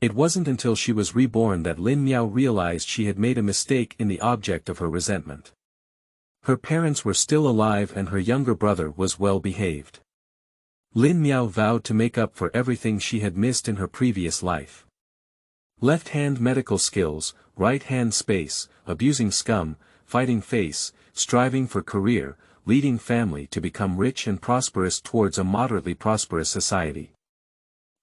It wasn't until she was reborn that Lin Miao realized she had made a mistake in the object of her resentment. Her parents were still alive and her younger brother was well behaved. Lin Miao vowed to make up for everything she had missed in her previous life. Left-hand medical skills, right-hand space, abusing scum, fighting face, striving for career, leading family to become rich and prosperous towards a moderately prosperous society.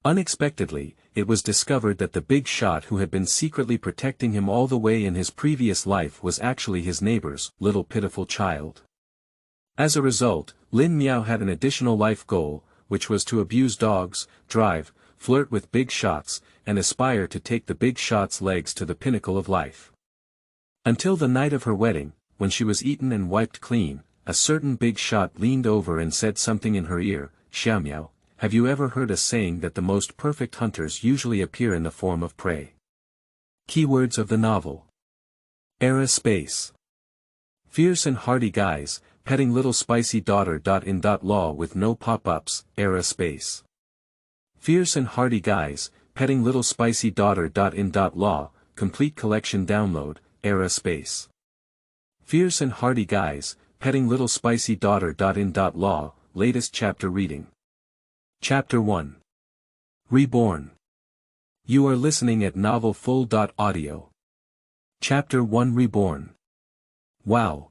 Unexpectedly, it was discovered that the big shot who had been secretly protecting him all the way in his previous life was actually his neighbor's little pitiful child. As a result, Lin Miao had an additional life goal, which was to abuse dogs, drive, flirt with big shots, and aspire to take the big shot's legs to the pinnacle of life. Until the night of her wedding, when she was eaten and wiped clean, a certain big shot leaned over and said something in her ear. Xiaomiao, have you ever heard a saying that the most perfect hunters usually appear in the form of prey? Keywords of the novel. Era space. Fierce and hardy guys, petting little spicy daughter. In law with no pop-ups, era space. Fierce and hardy guys, petting little spicy daughter. In law, complete collection download, era space. Fierce and hardy guys, petting little spicy daughter. In law, latest chapter reading. Chapter 1. Reborn. You are listening at novelfull.audio. Chapter 1 Reborn. Wow.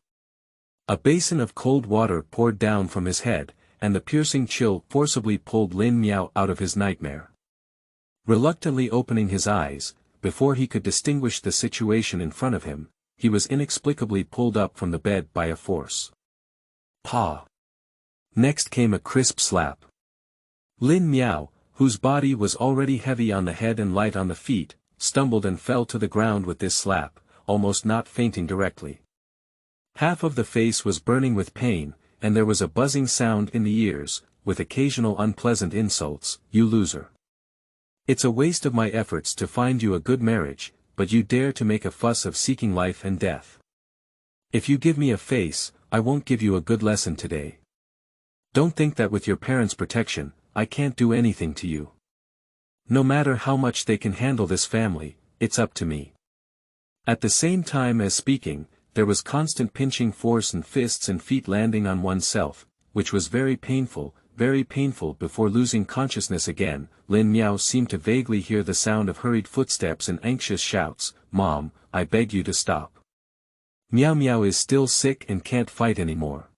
A basin of cold water poured down from his head, and the piercing chill forcibly pulled Lin Miao out of his nightmare. Reluctantly opening his eyes, before he could distinguish the situation in front of him, he was inexplicably pulled up from the bed by a force. Pa. Next came a crisp slap. Lin Miao, whose body was already heavy on the head and light on the feet, stumbled and fell to the ground with this slap, almost not fainting directly. Half of the face was burning with pain, and there was a buzzing sound in the ears, with occasional unpleasant insults. You loser. It's a waste of my efforts to find you a good marriage, but you dare to make a fuss of seeking life and death. If you give me a face, I won't give you a good lesson today. Don't think that with your parents' protection, I can't do anything to you. No matter how much they can handle this family, it's up to me. At the same time as speaking, there was constant pinching force and fists and feet landing on oneself, which was very painful. Before losing consciousness again. Lin Miao seemed to vaguely hear the sound of hurried footsteps and anxious shouts. Mom, I beg you to stop. Miao Miao is still sick and can't fight anymore.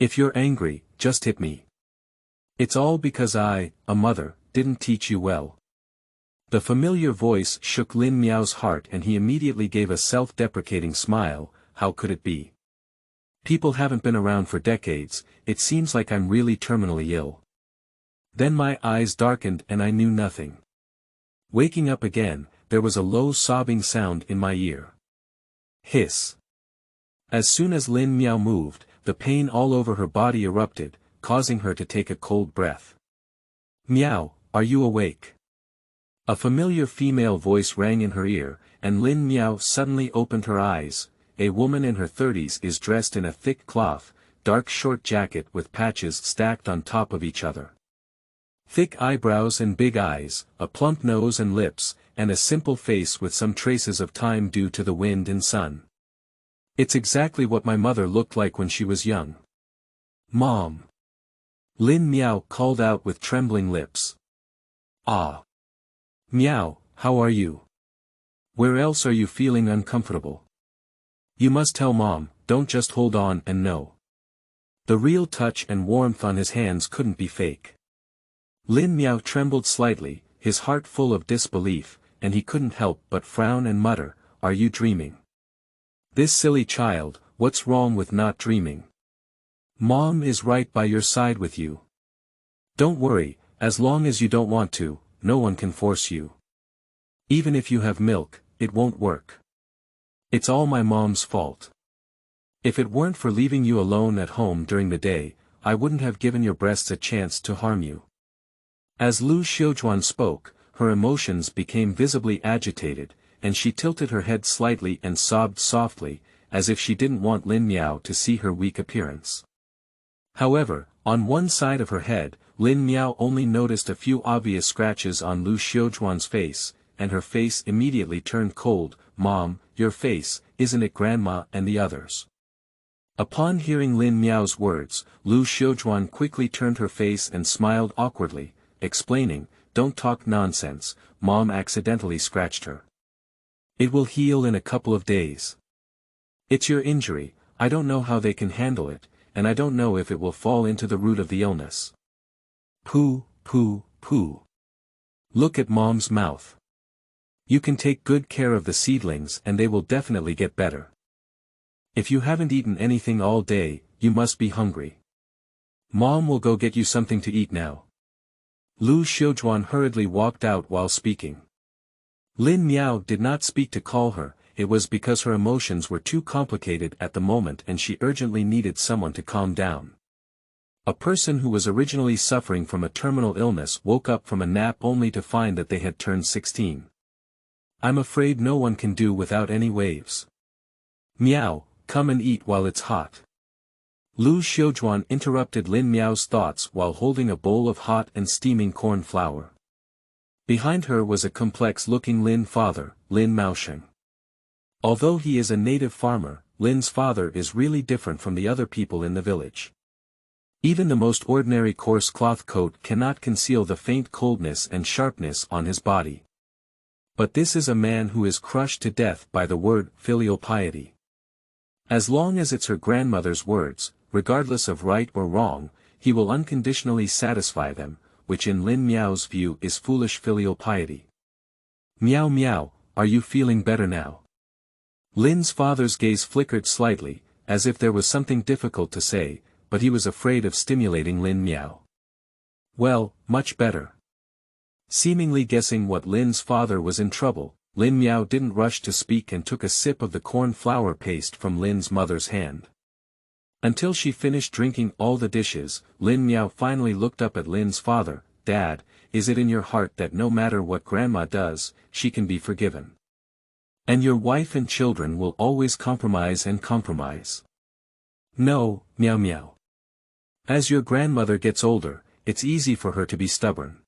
If you're angry, just hit me. It's all because I, a mother, didn't teach you well. The familiar voice shook Lin Miao's heart and he immediately gave a self-deprecating smile. How could it be? People haven't been around for decades, it seems like I'm really terminally ill. Then my eyes darkened and I knew nothing. Waking up again, there was a low sobbing sound in my ear. Hiss. As soon as Lin Miao moved, the pain all over her body erupted, causing her to take a cold breath. Miao, are you awake? A familiar female voice rang in her ear, and Lin Miao suddenly opened her eyes. A woman in her 30s is dressed in a thick cloth, dark short jacket with patches stacked on top of each other. Thick eyebrows and big eyes, a plump nose and lips, and a simple face with some traces of time due to the wind and sun. It's exactly what my mother looked like when she was young. Mom. Lin Miao called out with trembling lips. Ah. Miao, how are you? Where else are you feeling uncomfortable? You must tell Mom, don't just hold on and no. The real touch and warmth on his hands couldn't be fake. Lin Miao trembled slightly, his heart full of disbelief, and he couldn't help but frown and mutter, are you dreaming? This silly child, what's wrong with not dreaming? Mom is right by your side with you. Don't worry, as long as you don't want to, no one can force you. Even if you have milk, it won't work. It's all my mom's fault. If it weren't for leaving you alone at home during the day, I wouldn't have given your breasts a chance to harm you. As Lu Xiujuan spoke, her emotions became visibly agitated, and she tilted her head slightly and sobbed softly, as if she didn't want Lin Miao to see her weak appearance. However, on one side of her head, Lin Miao only noticed a few obvious scratches on Lu Xiujuan's face, and her face immediately turned cold. "Mom, your face, isn't it Grandma and the others?" Upon hearing Lin Miao's words, Lu Xiujuan quickly turned her face and smiled awkwardly, explaining, "Don't talk nonsense, Mom accidentally scratched her. It will heal in a couple of days. It's your injury, I don't know how they can handle it, and I don't know if it will fall into the root of the illness." Pooh, pooh, pooh. Look at Mom's mouth. You can take good care of the seedlings and they will definitely get better. If you haven't eaten anything all day, you must be hungry. Mom will go get you something to eat now. Lu Xiujuan hurriedly walked out while speaking. Lin Miao did not speak to call her, it was because her emotions were too complicated at the moment and she urgently needed someone to calm down. A person who was originally suffering from a terminal illness woke up from a nap only to find that they had turned 16. "I'm afraid no one can do without any waves. Miao, come and eat while it's hot." Lu Xiujuan interrupted Lin Miao's thoughts while holding a bowl of hot and steaming corn flour. Behind her was a complex-looking Lin father, Lin Miaosheng. Although he is a native farmer, Lin's father is really different from the other people in the village. Even the most ordinary coarse cloth coat cannot conceal the faint coldness and sharpness on his body. But this is a man who is crushed to death by the word filial piety. As long as it's her grandmother's words, regardless of right or wrong, he will unconditionally satisfy them, which in Lin Miao's view is foolish filial piety. "Miao Miao, are you feeling better now?" Lin's father's gaze flickered slightly, as if there was something difficult to say, but he was afraid of stimulating Lin Miao. "Well, much better." Seemingly guessing what Lin's father was in trouble, Lin Miao didn't rush to speak and took a sip of the corn flour paste from Lin's mother's hand. Until she finished drinking all the dishes, Lin Miao finally looked up at Lin's father. "Dad, is it in your heart that no matter what Grandma does, she can be forgiven? And your wife and children will always compromise and compromise?" "No, Miao Miao. As your grandmother gets older, it's easy for her to be stubborn.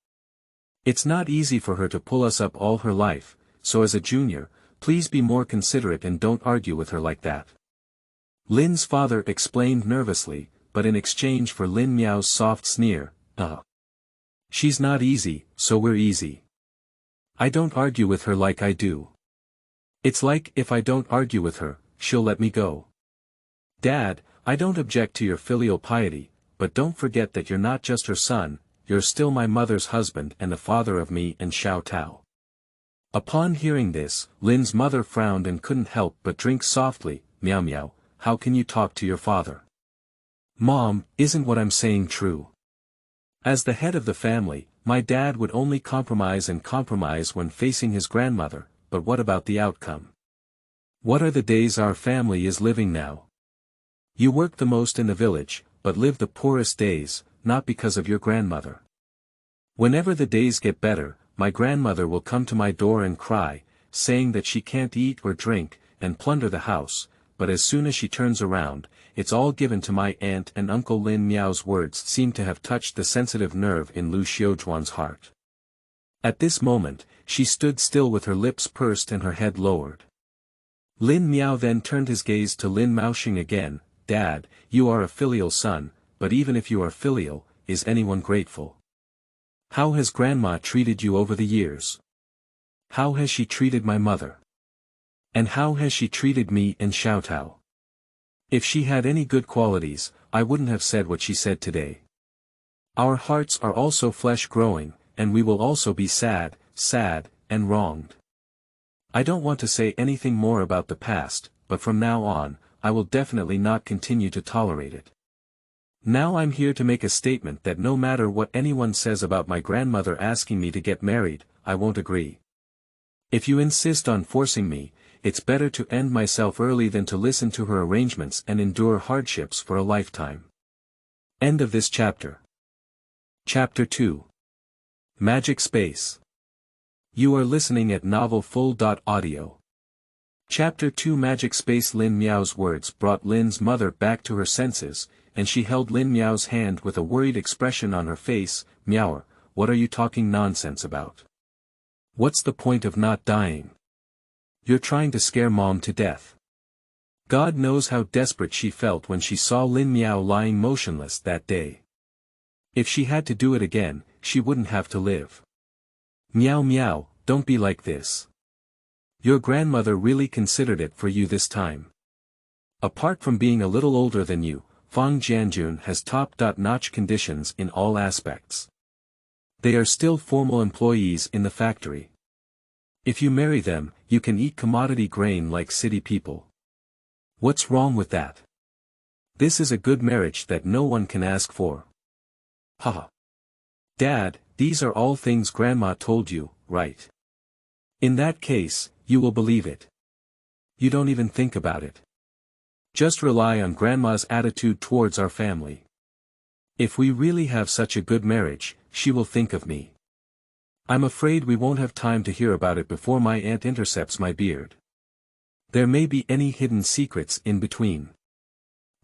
It's not easy for her to pull us up all her life, so as a junior, please be more considerate and don't argue with her like that." Lin's father explained nervously, but in exchange for Lin Miao's soft sneer, "She's not easy, so we're easy. I don't argue with her like I do. It's like if I don't argue with her, she'll let me go. Dad, I don't object to your filial piety, but don't forget that you're not just her son, you're still my mother's husband and the father of me and Xiao Tao." Upon hearing this, Lin's mother frowned and couldn't help but drink softly. "Miao Miao, how can you talk to your father?" "Mom, isn't what I'm saying true? As the head of the family, my dad would only compromise and compromise when facing his grandmother, but what about the outcome? What are the days our family is living now? You work the most in the village, but live the poorest days, not because of your grandmother. Whenever the days get better, my grandmother will come to my door and cry, saying that she can't eat or drink, and plunder the house, but as soon as she turns around, it's all given to my aunt and uncle." Lin Miao's words seemed to have touched the sensitive nerve in Lu Xiujuan's heart. At this moment, she stood still with her lips pursed and her head lowered. Lin Miao then turned his gaze to Lin Miaosheng again. "Dad, you are a filial son, but even if you are filial, is anyone grateful? How has Grandma treated you over the years? How has she treated my mother? And how has she treated me and Xiao Tao? If she had any good qualities, I wouldn't have said what she said today. Our hearts are also flesh growing, and we will also be sad, and wronged. I don't want to say anything more about the past, but from now on, I will definitely not continue to tolerate it. Now I'm here to make a statement that no matter what anyone says about my grandmother asking me to get married, I won't agree. If you insist on forcing me, it's better to end myself early than to listen to her arrangements and endure hardships for a lifetime." End of this chapter. Chapter 2. Magic Space. You are listening at novelfull.audio. Chapter 2 Magic Space. Lin Miao's words brought Lin's mother back to her senses. and she held Lin Miao's hand with a worried expression on her face. "Miao, what are you talking nonsense about? What's the point of not dying? You're trying to scare Mom to death." God knows how desperate she felt when she saw Lin Miao lying motionless that day. If she had to do it again, she wouldn't have to live. "Miao Miao, don't be like this. Your grandmother really considered it for you this time. Apart from being a little older than you, Fang Jianjun has top-notch conditions in all aspects. They are still formal employees in the factory. If you marry them, you can eat commodity grain like city people. What's wrong with that? This is a good marriage that no one can ask for." Haha. "Dad, these are all things Grandma told you, right? In that case, you will believe it. You don't even think about it. Just rely on Grandma's attitude towards our family. If we really have such a good marriage, she will think of me. I'm afraid we won't have time to hear about it before my aunt intercepts my beard. There may be any hidden secrets in between.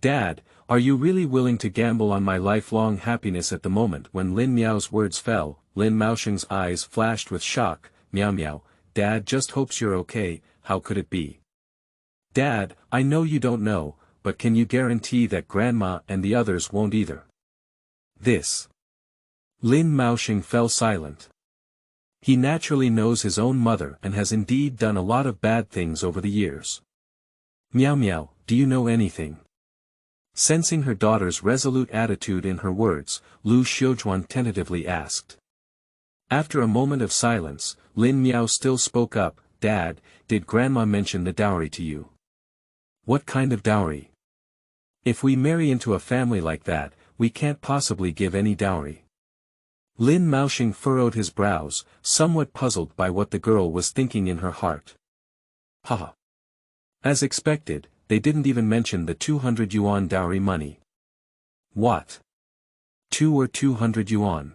Dad, are you really willing to gamble on my lifelong happiness?" At the moment when Lin Miao's words fell, Lin Maosheng's eyes flashed with shock. "Miao Miao, Dad just hopes you're okay. How could it be?" "Dad, I know you don't know, but can you guarantee that Grandma and the others won't either?" This. Lin Maosheng fell silent. He naturally knows his own mother and has indeed done a lot of bad things over the years. "Miao Miao, do you know anything?" Sensing her daughter's resolute attitude in her words, Lu Xiujuan tentatively asked. After a moment of silence, Lin Miao still spoke up. "Dad, did Grandma mention the dowry to you?" "What kind of dowry? If we marry into a family like that, we can't possibly give any dowry." Lin Maosheng furrowed his brows, somewhat puzzled by what the girl was thinking in her heart. Haha. As expected, they didn't even mention the 200 yuan dowry money. What? 200 yuan?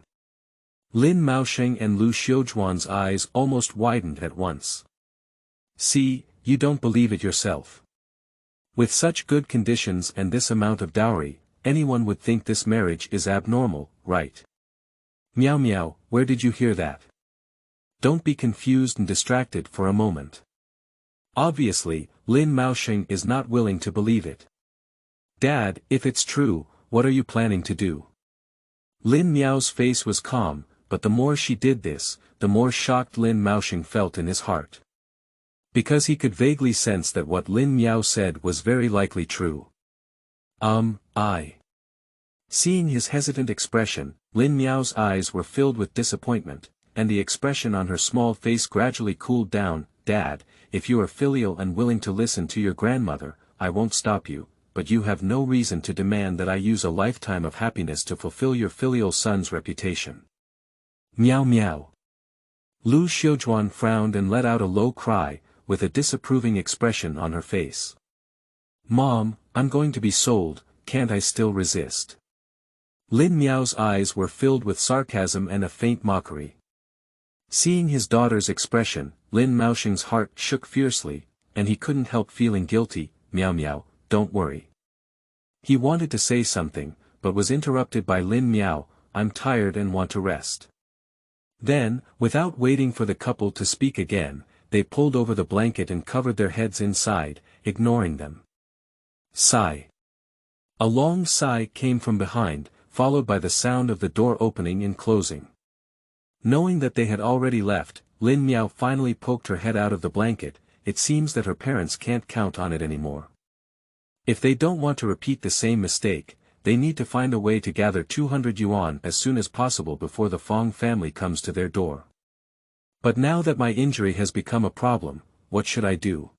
Lin Maosheng and Lu Xiujuan's eyes almost widened at once. "See, you don't believe it yourself. With such good conditions and this amount of dowry, anyone would think this marriage is abnormal, right? Miao Miao, where did you hear that? Don't be confused and distracted for a moment." Obviously, Lin Maosheng is not willing to believe it. "Dad, if it's true, what are you planning to do?" Lin Miao's face was calm, but the more she did this, the more shocked Lin Maosheng felt in his heart. Because he could vaguely sense that what Lin Miao said was very likely true. I. Seeing his hesitant expression, Lin Miao's eyes were filled with disappointment, and the expression on her small face gradually cooled down. "Dad, if you are filial and willing to listen to your grandmother, I won't stop you, but you have no reason to demand that I use a lifetime of happiness to fulfill your filial son's reputation." Miao Miao. Lu Xiujuan frowned and let out a low cry, with a disapproving expression on her face. "Mom, I'm going to be sold, can't I still resist?" Lin Miao's eyes were filled with sarcasm and a faint mockery. Seeing his daughter's expression, Lin Maosheng's heart shook fiercely, and he couldn't help feeling guilty. "Miao Miao, don't worry." He wanted to say something, but was interrupted by Lin Miao. "I'm tired and want to rest." Then, without waiting for the couple to speak again, they pulled over the blanket and covered their heads inside, ignoring them. Sigh. A long sigh came from behind, followed by the sound of the door opening and closing. Knowing that they had already left, Lin Miao finally poked her head out of the blanket. It seems that her parents can't count on it anymore. If they don't want to repeat the same mistake, they need to find a way to gather 200 yuan as soon as possible before the Fong family comes to their door. But now that my injury has become a problem, what should I do?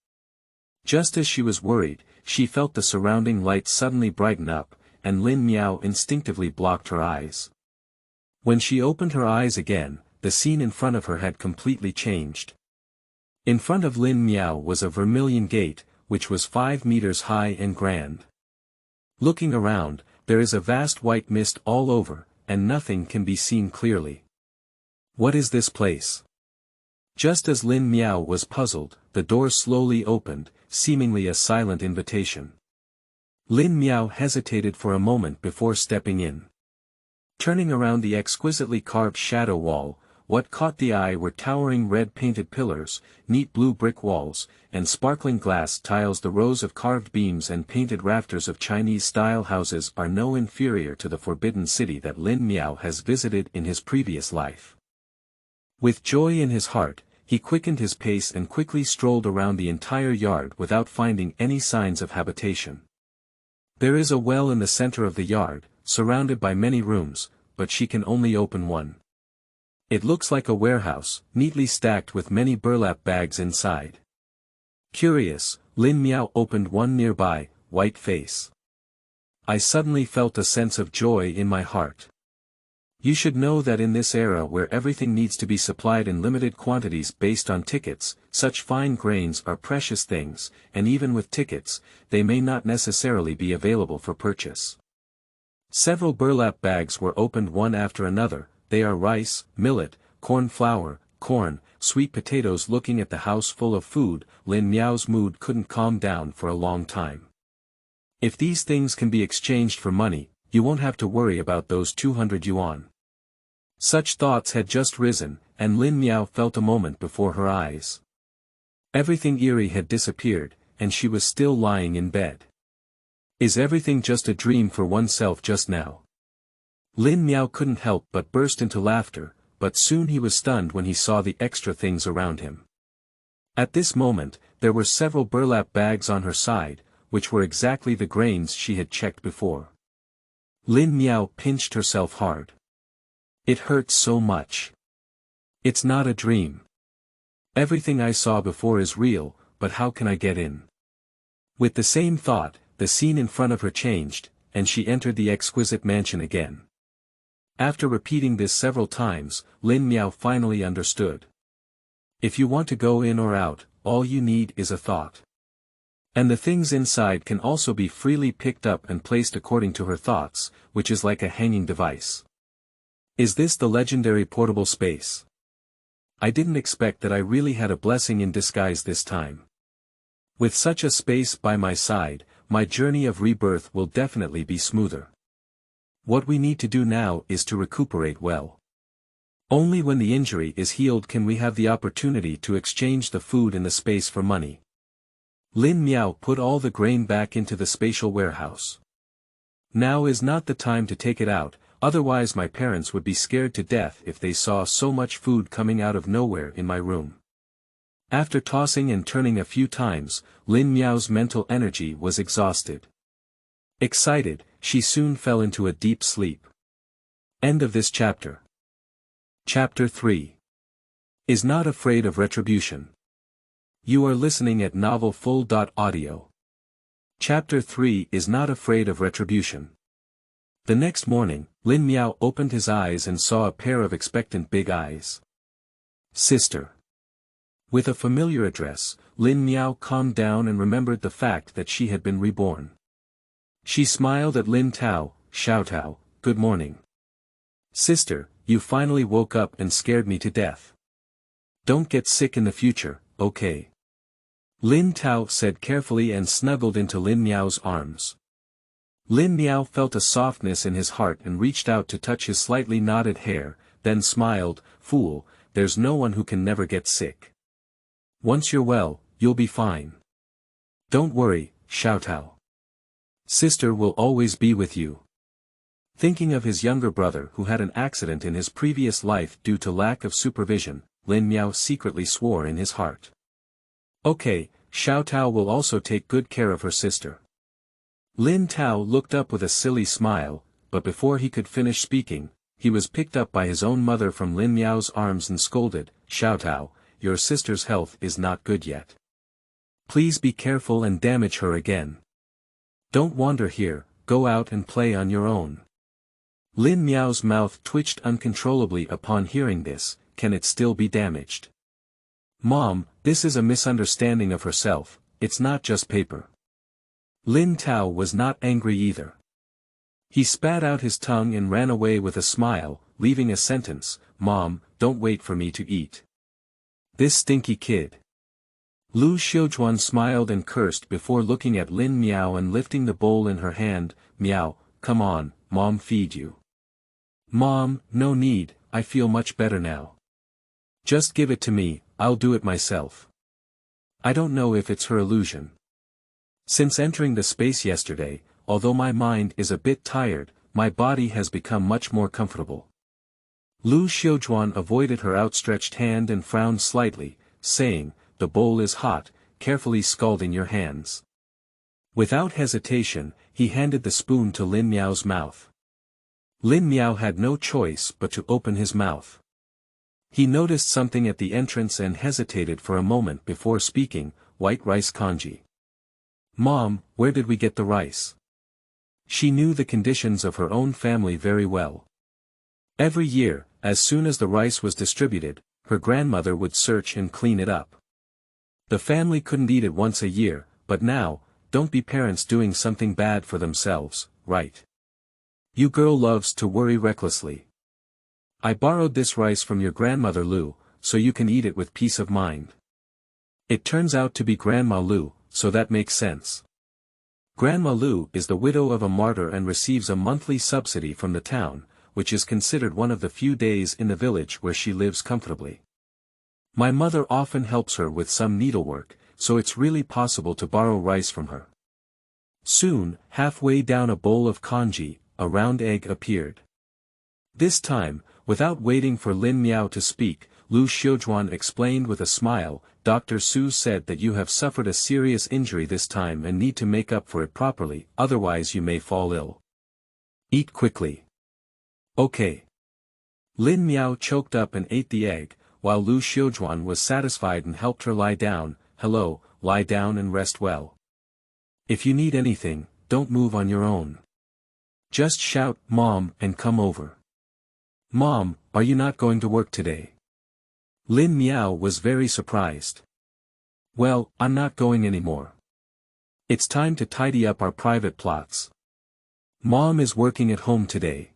Just as she was worried, she felt the surrounding light suddenly brighten up, and Lin Miao instinctively blocked her eyes. When she opened her eyes again, the scene in front of her had completely changed. In front of Lin Miao was a vermilion gate, which was 5 meters high and grand. Looking around, there is a vast white mist all over, and nothing can be seen clearly. What is this place? Just as Lin Miao was puzzled, the door slowly opened, seemingly a silent invitation. Lin Miao hesitated for a moment before stepping in. Turning around the exquisitely carved shadow wall, what caught the eye were towering red painted pillars, neat blue brick walls, and sparkling glass tiles. The rows of carved beams and painted rafters of Chinese-style houses are no inferior to the forbidden city that Lin Miao has visited in his previous life. With joy in his heart, he quickened his pace and quickly strolled around the entire yard without finding any signs of habitation. There is a well in the center of the yard, surrounded by many rooms, but she can only open one. It looks like a warehouse, neatly stacked with many burlap bags inside. Curious, Lin Miao opened one nearby, white face. I suddenly felt a sense of joy in my heart. You should know that in this era where everything needs to be supplied in limited quantities based on tickets, such fine grains are precious things, and even with tickets, they may not necessarily be available for purchase. Several burlap bags were opened one after another. They are rice, millet, corn flour, corn, sweet potatoes. Looking at the house full of food, Lin Miao's mood couldn't calm down for a long time. If these things can be exchanged for money, you won't have to worry about those 200 yuan. Such thoughts had just risen, and Lin Miao felt a moment before her eyes. Everything eerie had disappeared, and she was still lying in bed. Is everything just a dream for oneself just now? Lin Miao couldn't help but burst into laughter, but soon he was stunned when he saw the extra things around him. At this moment, there were several burlap bags on her side, which were exactly the grains she had checked before. Lin Miao pinched herself hard. It hurts so much. It's not a dream. Everything I saw before is real, but how can I get in? With the same thought, the scene in front of her changed, and she entered the exquisite mansion again. After repeating this several times, Lin Miao finally understood. If you want to go in or out, all you need is a thought. And the things inside can also be freely picked up and placed according to her thoughts, which is like a hanging device. Is this the legendary portable space? I didn't expect that I really had a blessing in disguise this time. With such a space by my side, my journey of rebirth will definitely be smoother. What we need to do now is to recuperate well. Only when the injury is healed can we have the opportunity to exchange the food in the space for money. Lin Miao put all the grain back into the spatial warehouse. Now is not the time to take it out, otherwise my parents would be scared to death if they saw so much food coming out of nowhere in my room. After tossing and turning a few times, Lin Miao's mental energy was exhausted. Excited, she soon fell into a deep sleep. End of this chapter. Chapter 3. Is not afraid of retribution. You are listening at novelfull.audio. Chapter 3 is not afraid of retribution. The next morning, Lin Miao opened his eyes and saw a pair of expectant big eyes. Sister. With a familiar address, Lin Miao calmed down and remembered the fact that she had been reborn. She smiled at Lin Tao, Xiao Tao, good morning. Sister, you finally woke up and scared me to death. Don't get sick in the future, okay? Lin Tao said carefully and snuggled into Lin Miao's arms. Lin Miao felt a softness in his heart and reached out to touch his slightly knotted hair, then smiled, fool, there's no one who can never get sick. Once you're well, you'll be fine. Don't worry, Xiao Tao. Sister will always be with you. Thinking of his younger brother who had an accident in his previous life due to lack of supervision, Lin Miao secretly swore in his heart. Okay, Xiao Tao will also take good care of her sister. Lin Tao looked up with a silly smile, but before he could finish speaking, he was picked up by his own mother from Lin Miao's arms and scolded, Xiao Tao, your sister's health is not good yet. Please be careful and damage her again. Don't wander here, go out and play on your own. Lin Miao's mouth twitched uncontrollably upon hearing this, can it still be damaged? Mom, this is a misunderstanding of herself, it's not just paper. Lin Tao was not angry either. He spat out his tongue and ran away with a smile, leaving a sentence, Mom, don't wait for me to eat. This stinky kid. Lu Xiujuan smiled and cursed before looking at Lin Miao and lifting the bowl in her hand. Miao, come on, Mom feed you. Mom, no need, I feel much better now. Just give it to me, I'll do it myself. I don't know if it's her illusion. Since entering the space yesterday, although my mind is a bit tired, my body has become much more comfortable. Lu Xiujuan avoided her outstretched hand and frowned slightly, saying, the bowl is hot, carefully scalding your hands. Without hesitation, he handed the spoon to Lin Miao's mouth. Lin Miao had no choice but to open his mouth. He noticed something at the entrance and hesitated for a moment before speaking, white rice congee. Mom, where did we get the rice? She knew the conditions of her own family very well. Every year, as soon as the rice was distributed, her grandmother would search and clean it up. The family couldn't eat it once a year, but now, don't be parents doing something bad for themselves, right? You girl loves to worry recklessly. I borrowed this rice from your grandmother Lu, so you can eat it with peace of mind. It turns out to be Grandma Lu, so that makes sense. Grandma Lu is the widow of a martyr and receives a monthly subsidy from the town, which is considered one of the few days in the village where she lives comfortably. My mother often helps her with some needlework, so it's really possible to borrow rice from her. Soon, halfway down a bowl of congee, a round egg appeared. This time, without waiting for Lin Miao to speak, Lu Xiujuan explained with a smile, Dr. Su said that you have suffered a serious injury this time and need to make up for it properly, otherwise you may fall ill. Eat quickly. Okay. Lin Miao choked up and ate the egg, while Lu Xiujuan was satisfied and helped her lie down. Hello, lie down and rest well. If you need anything, don't move on your own. Just shout, Mom, and come over. Mom, are you not going to work today? Lin Miao was very surprised. Well, I'm not going anymore. It's time to tidy up our private plots. Mom is working at home today.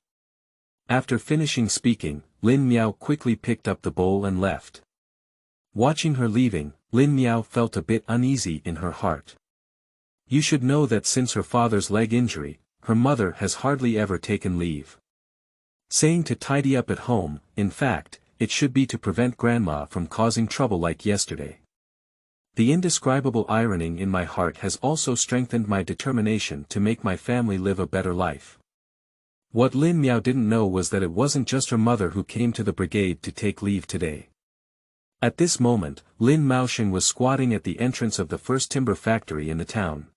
After finishing speaking, Lin Miao quickly picked up the bowl and left. Watching her leaving, Lin Miao felt a bit uneasy in her heart. You should know that since her father's leg injury, her mother has hardly ever taken leave. Saying to tidy up at home, in fact, it should be to prevent Grandma from causing trouble like yesterday. The indescribable irony in my heart has also strengthened my determination to make my family live a better life. What Lin Miao didn't know was that it wasn't just her mother who came to the brigade to take leave today. At this moment, Lin Maosheng was squatting at the entrance of the first timber factory in the town.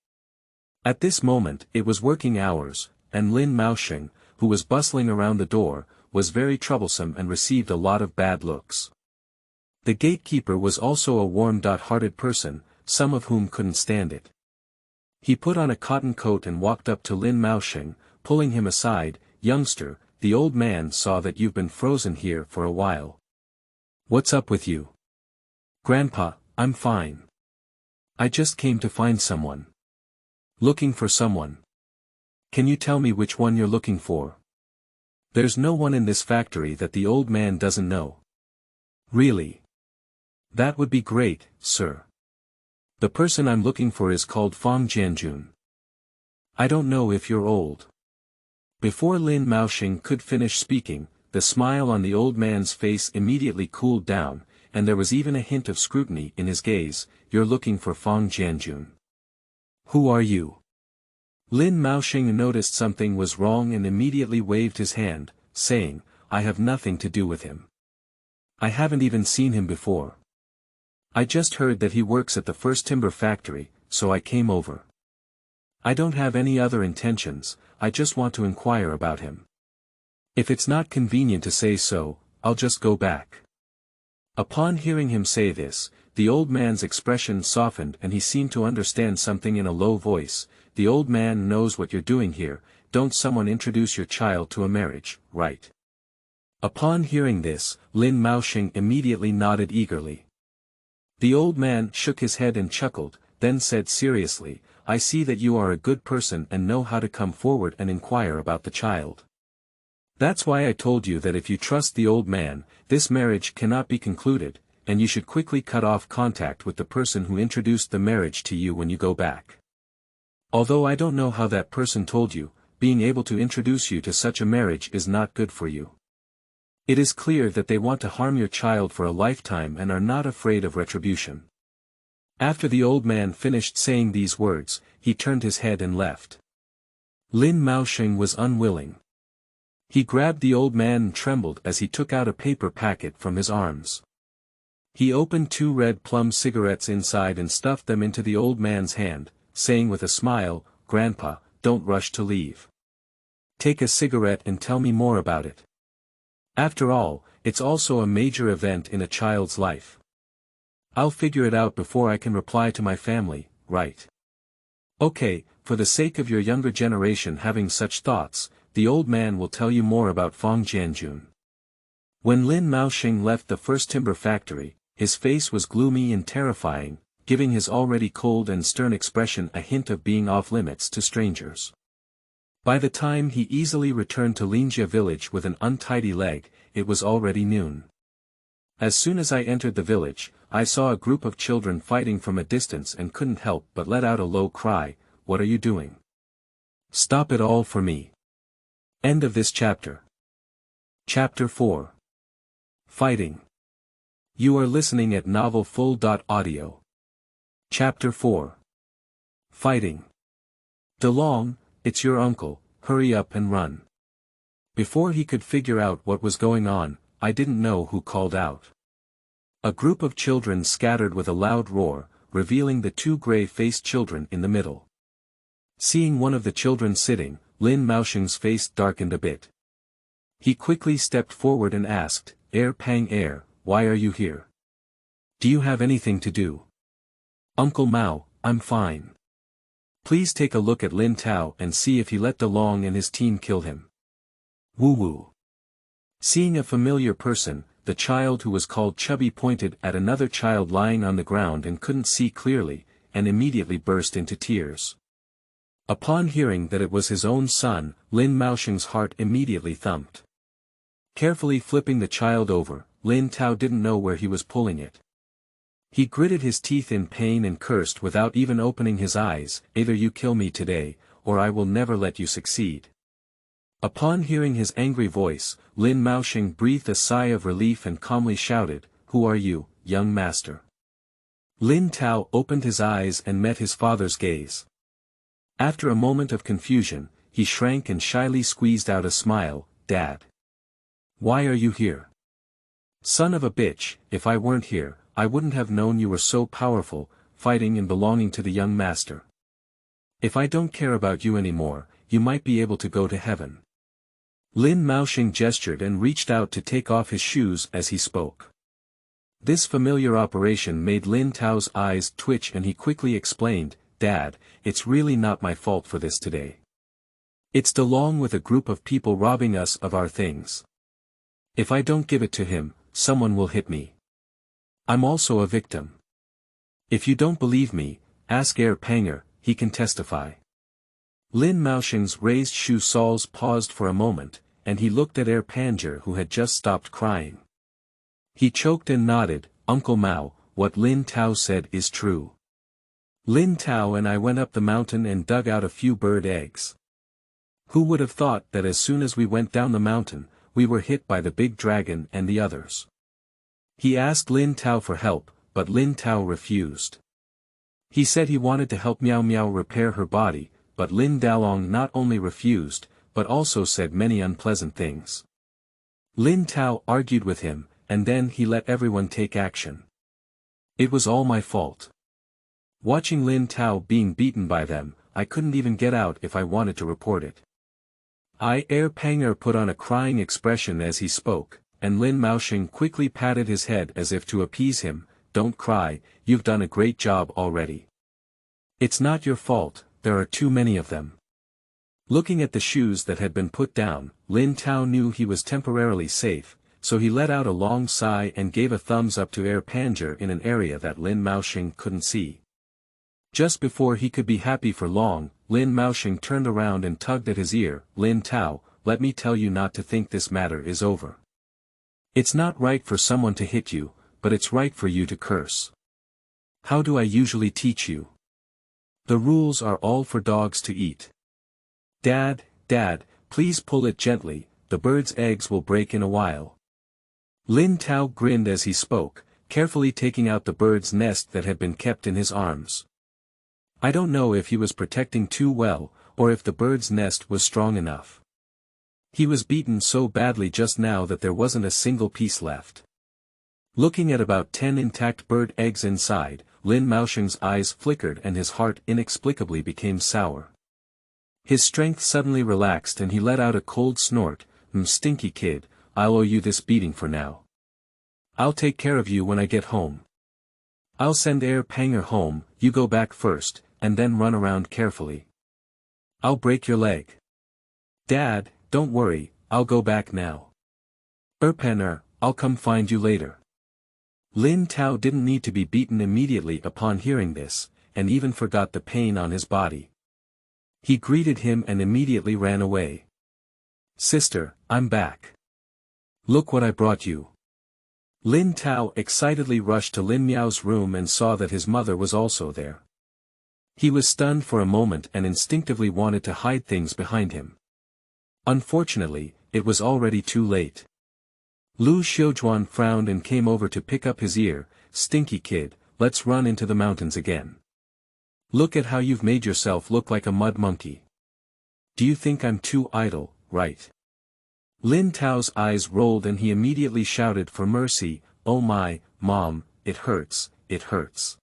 At this moment, it was working hours, and Lin Maosheng, who was bustling around the door, was very troublesome and received a lot of bad looks. The gatekeeper was also a warm-hearted person, some of whom couldn't stand it. He put on a cotton coat and walked up to Lin Maosheng, pulling him aside. Youngster, the old man saw that you've been frozen here for a while. What's up with you? Grandpa, I'm fine. I just came to find someone. Looking for someone. Can you tell me which one you're looking for? There's no one in this factory that the old man doesn't know. Really? That would be great, sir. The person I'm looking for is called Fang Jianjun. I don't know if you're old. Before Lin Maosheng could finish speaking, the smile on the old man's face immediately cooled down, and there was even a hint of scrutiny in his gaze. You're looking for Fang Jianjun. Who are you? Lin Maosheng noticed something was wrong and immediately waved his hand, saying, I have nothing to do with him. I haven't even seen him before. I just heard that he works at the first timber factory, so I came over. I don't have any other intentions, I just want to inquire about him. If it's not convenient to say so, I'll just go back. Upon hearing him say this, the old man's expression softened and he seemed to understand something in a low voice. The old man knows what you're doing here. Don't someone introduce your child to a marriage, right? Upon hearing this, Lin Maosheng immediately nodded eagerly. The old man shook his head and chuckled, then said seriously, I see that you are a good person and know how to come forward and inquire about the child. That's why I told you that if you trust the old man, this marriage cannot be concluded. and you should quickly cut off contact with the person who introduced the marriage to you when you go back. Although I don't know how that person told you, being able to introduce you to such a marriage is not good for you. It is clear that they want to harm your child for a lifetime and are not afraid of retribution. After the old man finished saying these words, he turned his head and left. Lin Miao was unwilling. He grabbed the old man and trembled as he took out a paper packet from his arms. He opened 2 red plum cigarettes inside and stuffed them into the old man's hand, saying with a smile, "Grandpa, don't rush to leave. Take a cigarette and tell me more about it. After all, it's also a major event in a child's life. I'll figure it out before I can reply to my family, right?" Okay, for the sake of your younger generation having such thoughts, the old man will tell you more about Fong Jianjun. When Lin Miao left the first timber factory, his face was gloomy and terrifying, giving his already cold and stern expression a hint of being off-limits to strangers. By the time he easily returned to Linjia village with an untidy leg, it was already noon. As soon as I entered the village, I saw a group of children fighting from a distance and couldn't help but let out a low cry, "What are you doing? Stop it all for me." End of this chapter. Chapter 4. Fighting. You are listening at novelfull.audio. Chapter 4. Fighting. DeLong, it's your uncle, hurry up and run. Before he could figure out what was going on, I didn't know who called out. A group of children scattered with a loud roar, revealing the 2 gray-faced children in the middle. Seeing one of the children sitting, Lin Miao's face darkened a bit. He quickly stepped forward and asked, Pang, why are you here? Do you have anything to do?" "Uncle Mao, I'm fine. Please take a look at Lin Tao and see if he let DeLong and his team kill him." Woo-woo. Seeing a familiar person, the child who was called Chubby pointed at another child lying on the ground and couldn't see clearly, and immediately burst into tears. Upon hearing that it was his own son, Lin Miao's heart immediately thumped. Carefully flipping the child over, Lin Tao didn't know where he was pulling it. He gritted his teeth in pain and cursed without even opening his eyes, "Either you kill me today, or I will never let you succeed." Upon hearing his angry voice, Lin Miao breathed a sigh of relief and calmly shouted, "Who are you, young master?" Lin Tao opened his eyes and met his father's gaze. After a moment of confusion, he shrank and shyly squeezed out a smile, "Dad. Why are you here?" "Son of a bitch, if I weren't here, I wouldn't have known you were so powerful, fighting and belonging to the young master. If I don't care about you anymore, you might be able to go to heaven." Lin Miao gestured and reached out to take off his shoes as he spoke. This familiar operation made Lin Tao's eyes twitch and he quickly explained, "Dad, it's really not my fault for this today. It's DeLong with a group of people robbing us of our things. If I don't give it to him, someone will hit me. I'm also a victim. If you don't believe me, ask Panger, he can testify." Lin Miao's raised shoe soles paused for a moment, and he looked at Panger who had just stopped crying. He choked and nodded, "Uncle Mao, what Lin Tao said is true. Lin Tao and I went up the mountain and dug out a few bird eggs. Who would have thought that as soon as we went down the mountain, we were hit by the big dragon and the others?" He asked Lin Tao for help, but Lin Tao refused. He said he wanted to help Miao Miao repair her body, but Lin Dalong not only refused, but also said many unpleasant things. Lin Tao argued with him, and then he let everyone take action. "It was all my fault. Watching Lin Tao being beaten by them, I couldn't even get out if I wanted to report it." Panger put on a crying expression as he spoke, and Lin Miao quickly patted his head as if to appease him, "Don't cry, you've done a great job already. It's not your fault, there are too many of them." Looking at the shoes that had been put down, Lin Tao knew he was temporarily safe, so he let out a long sigh and gave a thumbs up to Panger in an area that Lin Miao couldn't see. Just before he could be happy for long, Lin Miao turned around and tugged at his ear, "Lin Tao, let me tell you not to think this matter is over. It's not right for someone to hit you, but it's right for you to curse. How do I usually teach you? The rules are all for dogs to eat. Dad, please pull it gently, the bird's eggs will break in a while. Lin Miao grinned as he spoke, carefully taking out the bird's nest that had been kept in his arms. I don't know if he was protecting too well, or if the bird's nest was strong enough. He was beaten so badly just now that there wasn't a single piece left. Looking at about 10 intact bird eggs inside, Lin Miao's eyes flickered and his heart inexplicably became sour. His strength suddenly relaxed and he let out a cold snort. Stinky kid, I'll owe you this beating for now. I'll take care of you when I get home. I'll send Panger home, you go back first, and then run around carefully. I'll break your leg. Dad, don't worry, I'll go back now. Penner, I'll come find you later. Lin Miao didn't need to be beaten immediately upon hearing this, and even forgot the pain on his body. He greeted him and immediately ran away. Sister, I'm back. Look what I brought you. Lin Miao excitedly rushed to Lin Miao's room and saw that his mother was also there. He was stunned for a moment and instinctively wanted to hide things behind him. Unfortunately, it was already too late. Lu Xiujuan frowned and came over to pick up his ear. Stinky kid, let's run into the mountains again. Look at how you've made yourself look like a mud monkey. Do you think I'm too idle, right? Lin Miao's eyes rolled and he immediately shouted for mercy. Oh my, Mom, it hurts, it hurts.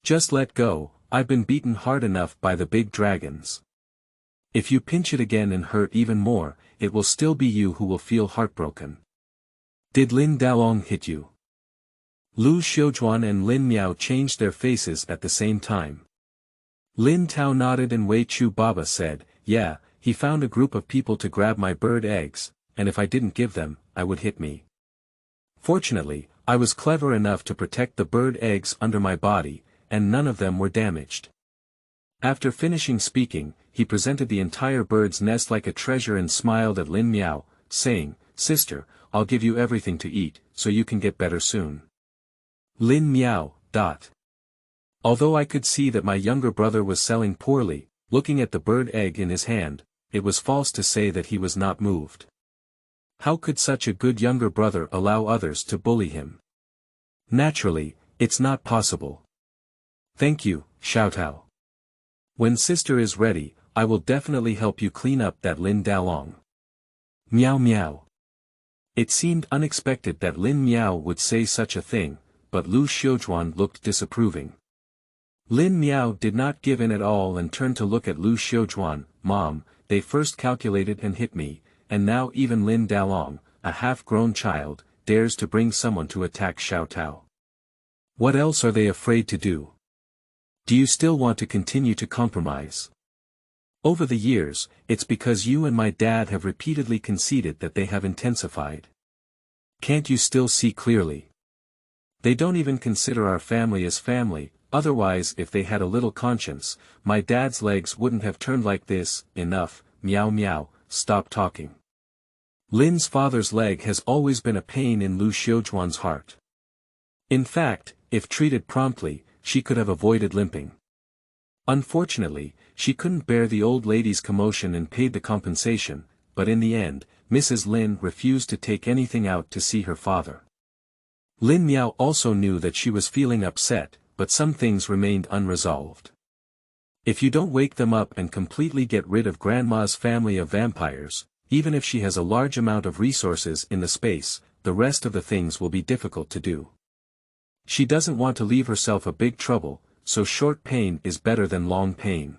Just let go, I've been beaten hard enough by the big dragons. If you pinch it again and hurt even more, it will still be you who will feel heartbroken. Did Lin Daolong hit you? Lu Xiujuan and Lin Miao changed their faces at the same time. Lin Miao nodded and Wei Chu Baba said, yeah, he found a group of people to grab my bird eggs, and if I didn't give them, I would hit me. Fortunately, I was clever enough to protect the bird eggs under my body, and none of them were damaged. After finishing speaking, he presented the entire bird's nest like a treasure and smiled at Lin Miao, saying, Sister, I'll give you everything to eat, so you can get better soon. Lin Miao. Although I could see that my younger brother was selling poorly, looking at the bird egg in his hand, it was false to say that he was not moved. How could such a good younger brother allow others to bully him? Naturally, it's not possible. Thank you, Xiaotao. When sister is ready, I will definitely help you clean up that Lin Daolong. Meow meow. It seemed unexpected that Lin Miao would say such a thing, but Lu Xiujuan looked disapproving. Lin Miao did not give in at all and turned to look at Lu Xiujuan. Mom, they first calculated and hit me, and now even Lin Daolong, a half-grown child, dares to bring someone to attack Xiaotao. What else are they afraid to do? Do you still want to continue to compromise? Over the years, it's because you and my dad have repeatedly conceded that they have intensified. Can't you still see clearly? They don't even consider our family as family, otherwise if they had a little conscience, my dad's legs wouldn't have turned like this. Enough, meow meow, stop talking. Lin's father's leg has always been a pain in Lu Xiujuan's heart. In fact, if treated promptly, she could have avoided limping. Unfortunately, she couldn't bear the old lady's commotion and paid the compensation, but in the end, Mrs. Lin refused to take anything out to see her father. Lin Miao also knew that she was feeling upset, but some things remained unresolved. If you don't wake them up and completely get rid of Grandma's family of vampires, even if she has a large amount of resources in the space, the rest of the things will be difficult to do. She doesn't want to leave herself a big trouble, so short pain is better than long pain.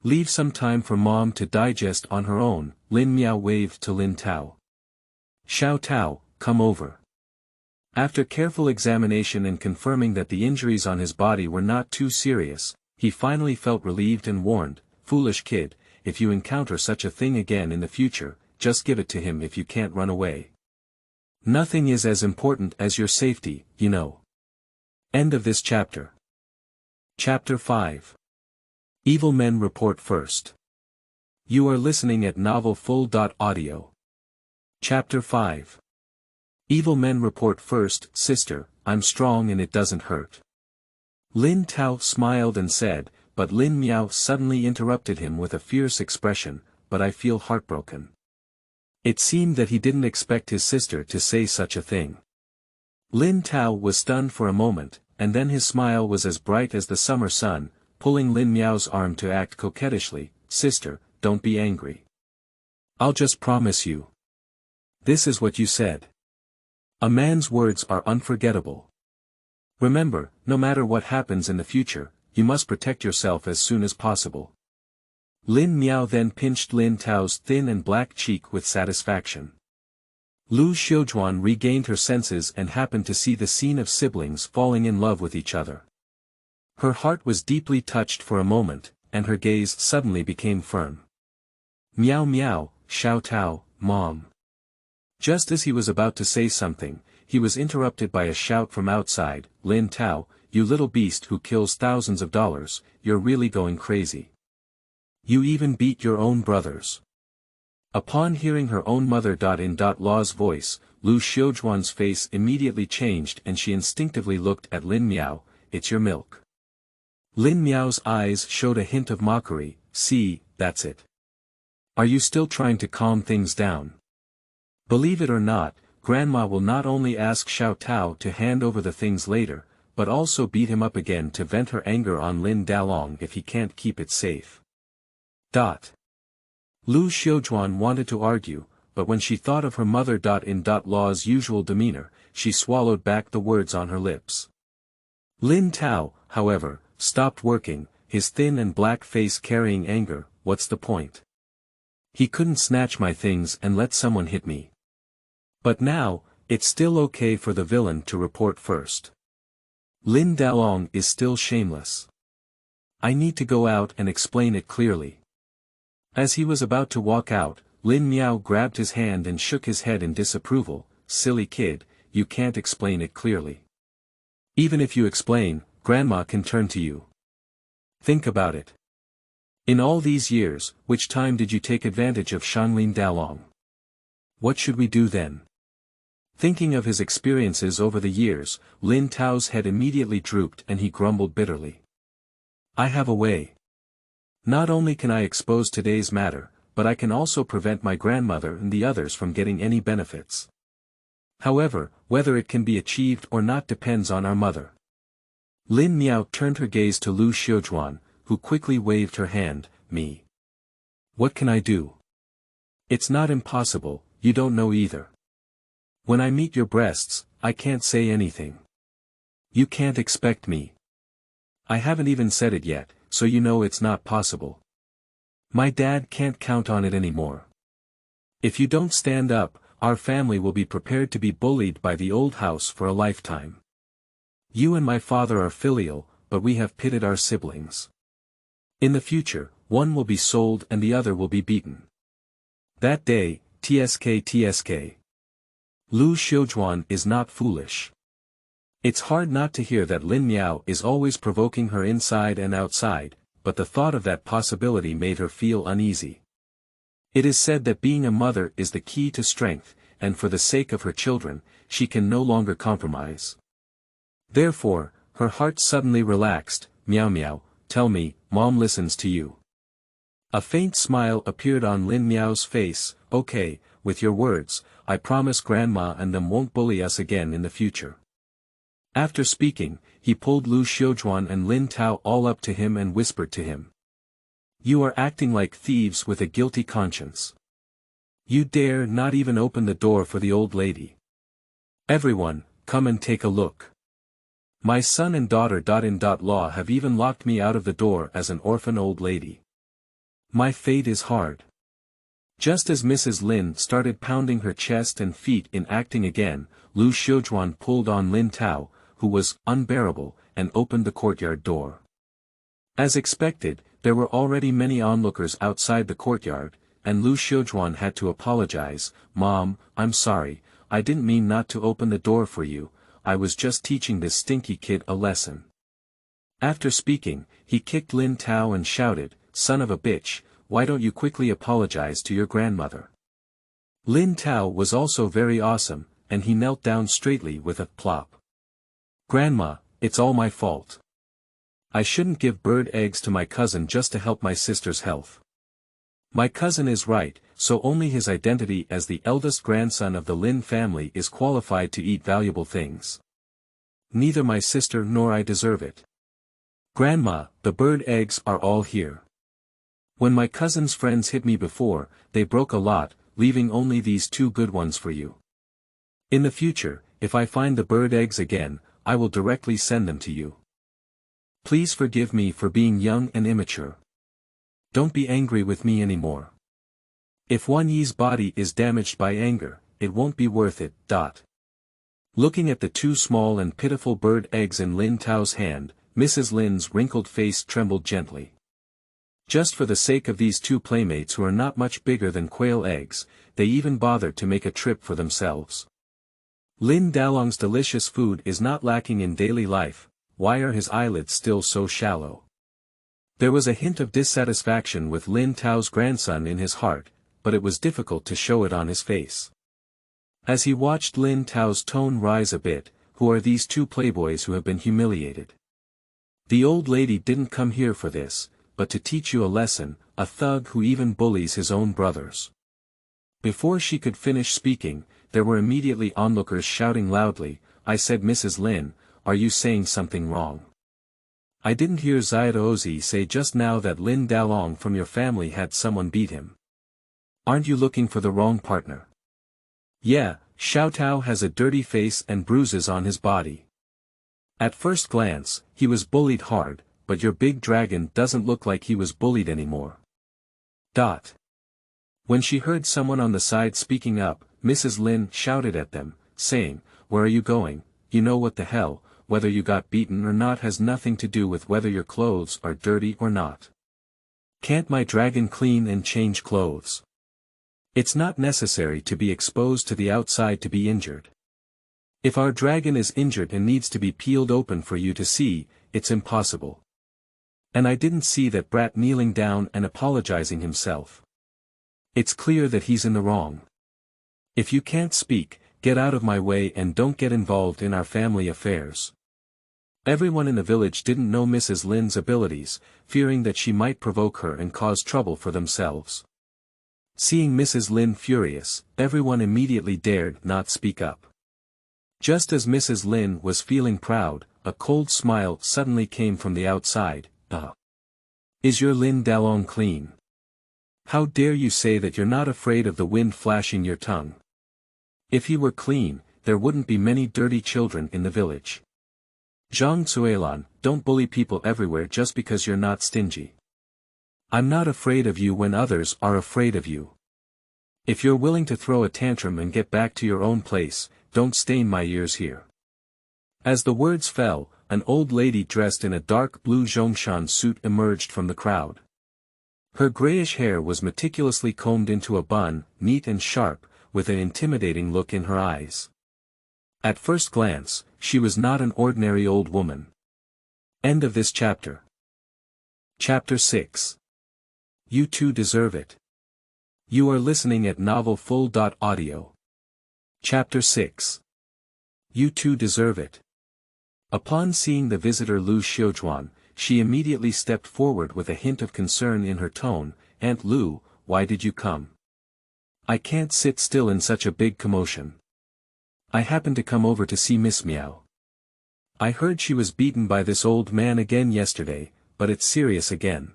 Leave some time for Mom to digest on her own. Lin Miao waved to Lin Tao. Xiaotao, come over. After careful examination and confirming that the injuries on his body were not too serious, he finally felt relieved and warned, foolish kid, if you encounter such a thing again in the future, just give it to him if you can't run away. Nothing is as important as your safety, you know. End of this chapter. Chapter 5. Evil Men Report First. You are listening at novelfull.audio. Chapter 5. Evil men report first, sister, I'm strong and it doesn't hurt. Lin Tao smiled and said, but Lin Miao suddenly interrupted him with a fierce expression, but I feel heartbroken. It seemed that he didn't expect his sister to say such a thing. Lin Tao was stunned for a moment, and then his smile was as bright as the summer sun, pulling Lin Miao's arm to act coquettishly, sister, don't be angry. I'll just promise you. This is what you said. A man's words are unforgettable. Remember, no matter what happens in the future, you must protect yourself as soon as possible. Lin Miao then pinched Lin Tao's thin and black cheek with satisfaction. Lu Xiujuan regained her senses and happened to see the scene of siblings falling in love with each other. Her heart was deeply touched for a moment, and her gaze suddenly became firm. Miao Miao, Xiao Tao, Mom. Just as he was about to say something, he was interrupted by a shout from outside, Lin Tao, you little beast who kills thousands of dollars, you're really going crazy. You even beat your own brothers. Upon hearing her own mother-in-law's voice, Lu Xiujuan's face immediately changed and she instinctively looked at Lin Miao, it's your milk. Lin Miao's eyes showed a hint of mockery, see, that's it. Are you still trying to calm things down? Believe it or not, Grandma will not only ask Xiao Tao to hand over the things later, but also beat him up again to vent her anger on Lin Dalong if he can't keep it safe. Lu Xiujuan wanted to argue, but when she thought of her mother-in-law's usual demeanor, she swallowed back the words on her lips. Lin Tao, however, stopped working, his thin and black face carrying anger, what's the point? He couldn't snatch my things and let someone hit me. But now, it's still okay for the villain to report first. Lin Dalong is still shameless. I need to go out and explain it clearly. As he was about to walk out, Lin Miao grabbed his hand and shook his head in disapproval, silly kid, you can't explain it clearly. Even if you explain, Grandma can turn to you. Think about it. In all these years, which time did you take advantage of Shanglin Dalong? What should we do then? Thinking of his experiences over the years, Lin Tao's head immediately drooped and he grumbled bitterly. I have a way. Not only can I expose today's matter, but I can also prevent my grandmother and the others from getting any benefits. However, whether it can be achieved or not depends on our mother. Lin Miao turned her gaze to Lu Xiujuan, who quickly waved her hand, me. What can I do? It's not impossible, you don't know either. When I meet your breasts, I can't say anything. You can't expect me. I haven't even said it yet, so you know it's not possible. My dad can't count on it anymore. If you don't stand up, our family will be prepared to be bullied by the old house for a lifetime. You and my father are filial, but we have pitted our siblings. In the future, one will be sold and the other will be beaten. That day, TSK. Lu Xiujuan is not foolish. It's hard not to hear that Lin Miao is always provoking her inside and outside, but the thought of that possibility made her feel uneasy. It is said that being a mother is the key to strength, and for the sake of her children, she can no longer compromise. Therefore, her heart suddenly relaxed, Miao Miao, tell me, Mom listens to you. A faint smile appeared on Lin Miao's face, okay, with your words, I promise Grandma and them won't bully us again in the future. After speaking, he pulled Lu Xiujuan and Lin Tao all up to him and whispered to him. You are acting like thieves with a guilty conscience. You dare not even open the door for the old lady. Everyone, come and take a look. My son and daughter-in-law have even locked me out of the door as an orphan old lady. My fate is hard. Just as Mrs. Lin started pounding her chest and feet in acting again, Lu Xiujuan pulled on Lin Tao, who was unbearable, and opened the courtyard door. As expected, there were already many onlookers outside the courtyard, and Lu Xiujuan had to apologize, Mom, I'm sorry, I didn't mean not to open the door for you, I was just teaching this stinky kid a lesson. After speaking, he kicked Lin Tao and shouted, son of a bitch, why don't you quickly apologize to your grandmother? Lin Tao was also very awesome, and he knelt down straightly with a plop. "Grandma, it's all my fault. I shouldn't give bird eggs to my cousin just to help my sister's health. My cousin is right, so only his identity as the eldest grandson of the Lin family is qualified to eat valuable things. Neither my sister nor I deserve it. Grandma, the bird eggs are all here. When my cousin's friends hit me before, they broke a lot, leaving only these 2 good ones for you. In the future, if I find the bird eggs again, I will directly send them to you. Please forgive me for being young and immature. Don't be angry with me anymore. If Wan Yi's body is damaged by anger, it won't be worth it. Looking at the 2 small and pitiful bird eggs in Lin Tao's hand, Mrs. Lin's wrinkled face trembled gently. Just for the sake of these 2 playmates who are not much bigger than quail eggs, they even bothered to make a trip for themselves. Lin Dalong's delicious food is not lacking in daily life. Why are his eyelids still so shallow? There was a hint of dissatisfaction with Lin Tao's grandson in his heart, but it was difficult to show it on his face. As he watched Lin Tao's tone rise a bit, who are these 2 playboys who have been humiliated? The old lady didn't come here for this, but to teach you a lesson, a thug who even bullies his own brothers. Before she could finish speaking, there were immediately onlookers shouting loudly, "I said Mrs. Lin, are you saying something wrong? I didn't hear Xiaozi say just now that Lin Dalong from your family had someone beat him. Aren't you looking for the wrong partner? Yeah, Xiaotao has a dirty face and bruises on his body. At first glance, he was bullied hard, but your big dragon doesn't look like he was bullied anymore." When she heard someone on the side speaking up, Mrs. Lin shouted at them, saying, "Where are you going? You know what the hell, whether you got beaten or not has nothing to do with whether your clothes are dirty or not. Can't my dragon clean and change clothes? It's not necessary to be exposed to the outside to be injured. If our dragon is injured and needs to be peeled open for you to see, it's impossible. And I didn't see that brat kneeling down and apologizing himself. It's clear that he's in the wrong. If you can't speak, get out of my way and don't get involved in our family affairs." Everyone in the village didn't know Mrs. Lin's abilities, fearing that she might provoke her and cause trouble for themselves. Seeing Mrs. Lin furious, everyone immediately dared not speak up. Just as Mrs. Lin was feeling proud, a cold smile suddenly came from the outside. Is your Lin Dalong clean? How dare you say that you're not afraid of the wind flashing your tongue? If he were clean, there wouldn't be many dirty children in the village. Zhang Zuelan, don't bully people everywhere just because you're not stingy. I'm not afraid of you when others are afraid of you. If you're willing to throw a tantrum and get back to your own place, don't stain my ears here." As the words fell, an old lady dressed in a dark blue Zhongshan suit emerged from the crowd. Her grayish hair was meticulously combed into a bun, neat and sharp, with an intimidating look in her eyes. At first glance, she was not an ordinary old woman. End of this chapter. Chapter 6. You too deserve it. You are listening at novelfull.audio. Chapter 6. You too deserve it. Upon seeing the visitor Lu Xiaojuan, she immediately stepped forward with a hint of concern in her tone. "Aunt Lu, why did you come? I can't sit still in such a big commotion. I happened to come over to see Miss Miao. I heard she was beaten by this old man again yesterday, but it's serious again."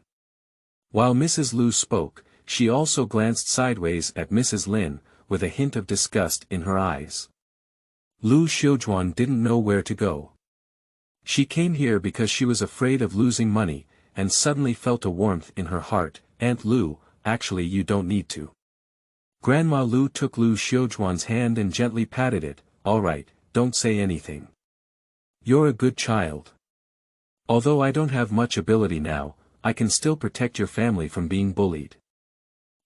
While Mrs. Lu spoke, she also glanced sideways at Mrs. Lin, with a hint of disgust in her eyes. Lu Xiaojuan didn't know where to go. She came here because she was afraid of losing money, and suddenly felt a warmth in her heart. "Aunt Lu, actually you don't need to." Grandma Lu took Lu Xiaojuan's hand and gently patted it. "All right, don't say anything. You're a good child. Although I don't have much ability now, I can still protect your family from being bullied."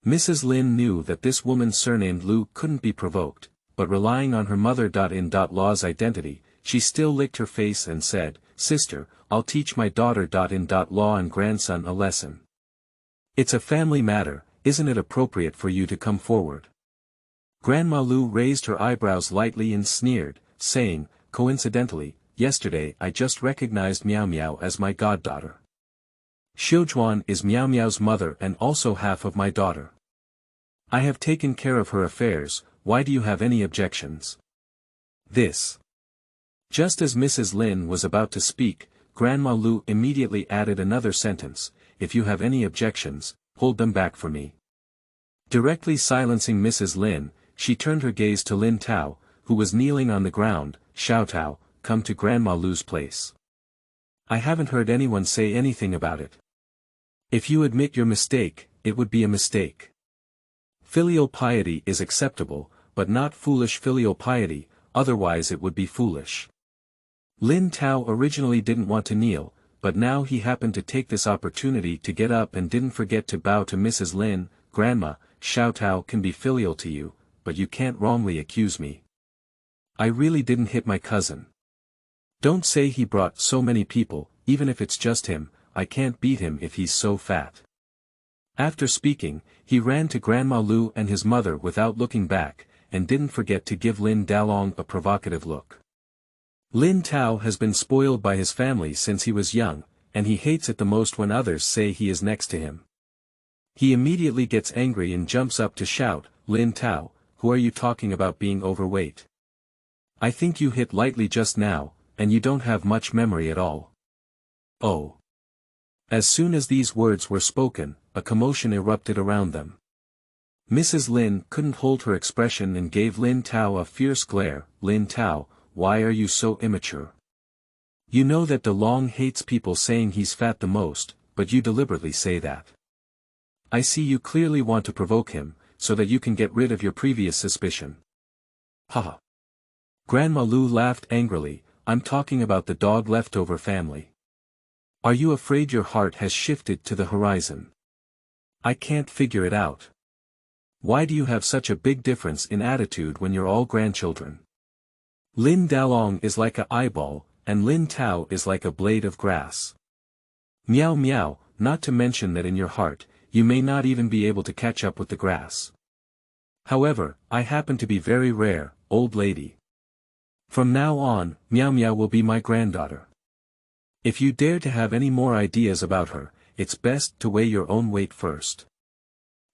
Mrs. Lin knew that this woman surnamed Lu couldn't be provoked, but relying on her mother-in-law's identity, she still licked her face and said, "Sister, I'll teach my daughter-in-law and grandson a lesson. It's a family matter, isn't it appropriate for you to come forward?" Grandma Lu raised her eyebrows lightly and sneered, saying, coincidentally, yesterday I just recognized Miao Miao as my goddaughter. Xiujuan is Miao Miao's mother and also half of my daughter. I have taken care of her affairs, why do you have any objections? This. Just as Mrs. Lin was about to speak, Grandma Lu immediately added another sentence, if you have any objections, hold them back for me. Directly silencing Mrs. Lin, she turned her gaze to Lin Tao, who was kneeling on the ground. Xiao Tao, come to Grandma Lu's place. I haven't heard anyone say anything about it. If you admit your mistake, it would be a mistake. Filial piety is acceptable, but not foolish filial piety, otherwise it would be foolish. Lin Tao originally didn't want to kneel, but now he happened to take this opportunity to get up and didn't forget to bow to Mrs. Lin. Grandma, Xiao Tao can be filial to you, but you can't wrongly accuse me. I really didn't hit my cousin. Don't say he brought so many people, even if it's just him, I can't beat him if he's so fat. After speaking, he ran to Grandma Lu and his mother without looking back, and didn't forget to give Lin Dalong a provocative look. Lin Tao has been spoiled by his family since he was young, and he hates it the most when others say he is next to him. He immediately gets angry and jumps up to shout, Lin Tao, who are you talking about being overweight? I think you hit lightly just now, and you don't have much memory at all. Oh. As soon as these words were spoken, a commotion erupted around them. Mrs. Lin couldn't hold her expression and gave Lin Tao a fierce glare. Lin Tao, why are you so immature? You know that DeLong hates people saying he's fat the most, but you deliberately say that. I see you clearly want to provoke him, so that you can get rid of your previous suspicion. Haha. Grandma Lu laughed angrily, I'm talking about the dog leftover family. Are you afraid your heart has shifted to the horizon? I can't figure it out. Why do you have such a big difference in attitude when you're all grandchildren? Lin Dalong is like a eyeball, and Lin Tao is like a blade of grass. Miao Miao, not to mention that in your heart, you may not even be able to catch up with the grass. However, I happen to be very rare, old lady. From now on, Miao Miao will be my granddaughter. If you dare to have any more ideas about her, it's best to weigh your own weight first.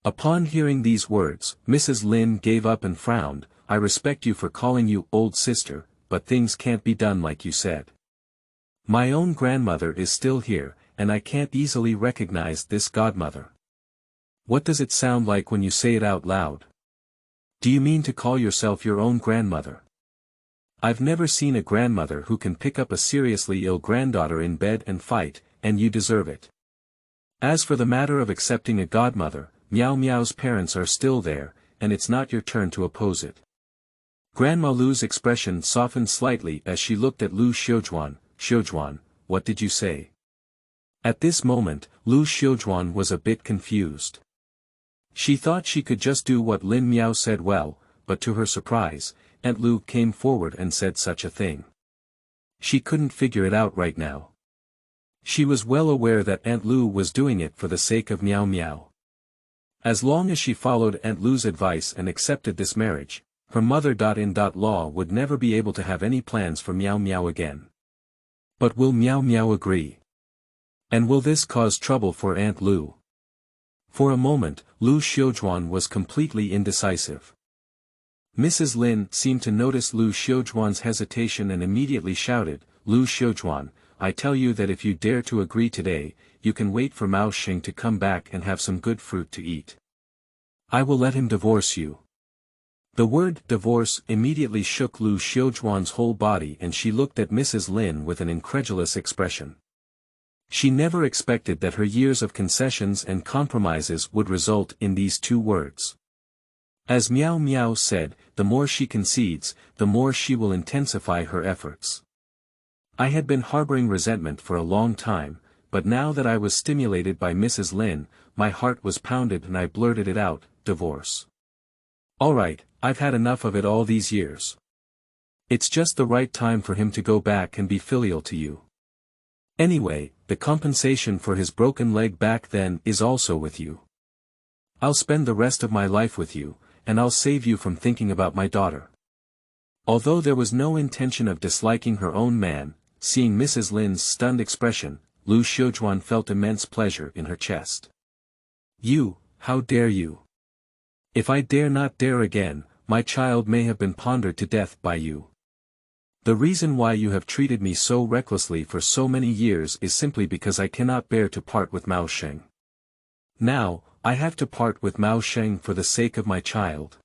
Upon hearing these words, Mrs. Lin gave up and frowned. I respect you for calling you old sister, but things can't be done like you said. My own grandmother is still here, and I can't easily recognize this godmother. What does it sound like when you say it out loud? Do you mean to call yourself your own grandmother? I've never seen a grandmother who can pick up a seriously ill granddaughter in bed and fight, and you deserve it. As for the matter of accepting a godmother, Miao Miao's parents are still there, and it's not your turn to oppose it. Grandma Lu's expression softened slightly as she looked at Lu Xiujuan. Xiujuan, what did you say? At this moment, Lu Xiujuan was a bit confused. She thought she could just do what Lin Miao said well, but to her surprise, Aunt Lu came forward and said such a thing. She couldn't figure it out right now. She was well aware that Aunt Lu was doing it for the sake of Miao Miao. As long as she followed Aunt Lu's advice and accepted this marriage, her mother-in-law would never be able to have any plans for Miao Miao again. But will Miao Miao agree? And will this cause trouble for Aunt Lu? For a moment, Lu Xiujuan was completely indecisive. Mrs. Lin seemed to notice Lu Xiujuan's hesitation and immediately shouted, Lu Xiujuan, I tell you that if you dare to agree today, you can wait for Mao Xing to come back and have some good fruit to eat. I will let him divorce you. The word divorce immediately shook Lu Xiujuan's whole body and she looked at Mrs. Lin with an incredulous expression. She never expected that her years of concessions and compromises would result in these two words. As Miao Miao said, the more she concedes, the more she will intensify her efforts. I had been harboring resentment for a long time, but now that I was stimulated by Mrs. Lin, my heart was pounded and I blurted it out, divorce. Alright, I've had enough of it all these years. It's just the right time for him to go back and be filial to you. Anyway, the compensation for his broken leg back then is also with you. I'll spend the rest of my life with you, and I'll save you from thinking about my daughter. Although there was no intention of disliking her own man, seeing Mrs. Lin's stunned expression, Lu Xiujuan felt immense pleasure in her chest. You, how dare you? If I dare not dare again, my child may have been pondered to death by you. The reason why you have treated me so recklessly for so many years is simply because I cannot bear to part with Mao Sheng. Now, I have to part with Mao Sheng for the sake of my child.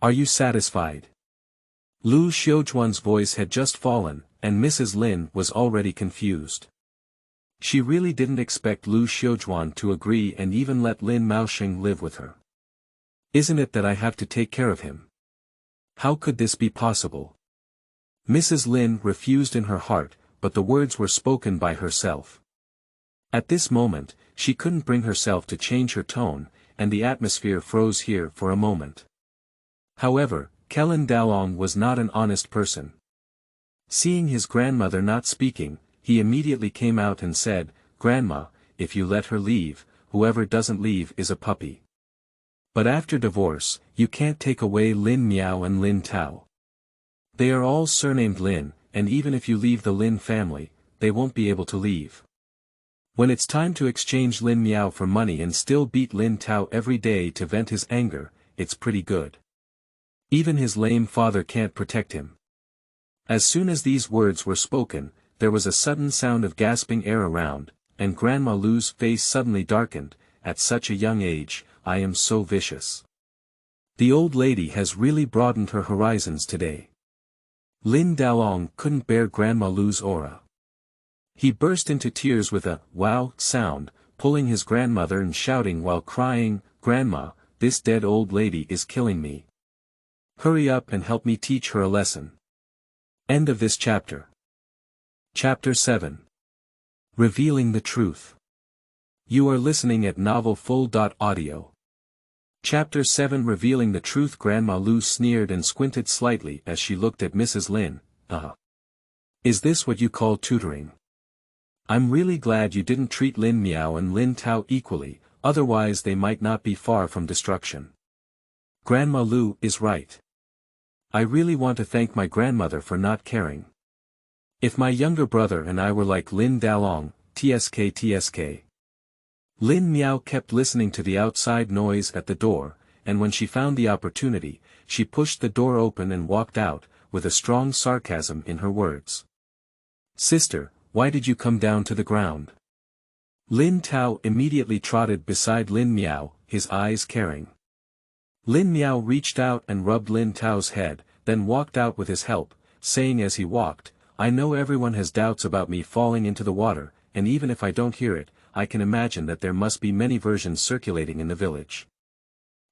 Are you satisfied? Lu Xiujuan's voice had just fallen, and Mrs. Lin was already confused. She really didn't expect Lu Xiujuan to agree and even let Lin Miao live with her. Isn't it that I have to take care of him? How could this be possible? Mrs. Lin refused in her heart, but the words were spoken by herself. At this moment, she couldn't bring herself to change her tone, and the atmosphere froze here for a moment. However, Kelin Dalong was not an honest person. Seeing his grandmother not speaking, he immediately came out and said, "Grandma, if you let her leave, whoever doesn't leave is a puppy. But after divorce, you can't take away Lin Miao and Lin Tao. They are all surnamed Lin, and even if you leave the Lin family, they won't be able to leave. When it's time to exchange Lin Miao for money and still beat Lin Tao every day to vent his anger, it's pretty good. Even his lame father can't protect him." As soon as these words were spoken, there was a sudden sound of gasping air around, and Grandma Lu's face suddenly darkened. At such a young age, I am so vicious. The old lady has really broadened her horizons today. Lin Dalong couldn't bear Grandma Lu's aura. He burst into tears with a "wow" sound, pulling his grandmother and shouting while crying, "Grandma, this dead old lady is killing me. Hurry up and help me teach her a lesson." End of this chapter. Chapter 7. Revealing the Truth. You are listening at novelfull.audio. Chapter 7. Revealing the Truth. Grandma Lu sneered and squinted slightly as she looked at Mrs. Lin. Is this what you call tutoring? I'm really glad you didn't treat Lin Miao and Lin Tao equally, otherwise they might not be far from destruction. Grandma Lu is right. I really want to thank my grandmother for not caring. If my younger brother and I were like Lin Dalong, tsk. Lin Miao kept listening to the outside noise at the door, and when she found the opportunity, she pushed the door open and walked out, with a strong sarcasm in her words. Sister, why did you come down to the ground? Lin Tao immediately trotted beside Lin Miao, his eyes caring. Lin Miao reached out and rubbed Lin Tao's head, then walked out with his help, saying as he walked, I know everyone has doubts about me falling into the water, and even if I don't hear it, I can imagine that there must be many versions circulating in the village.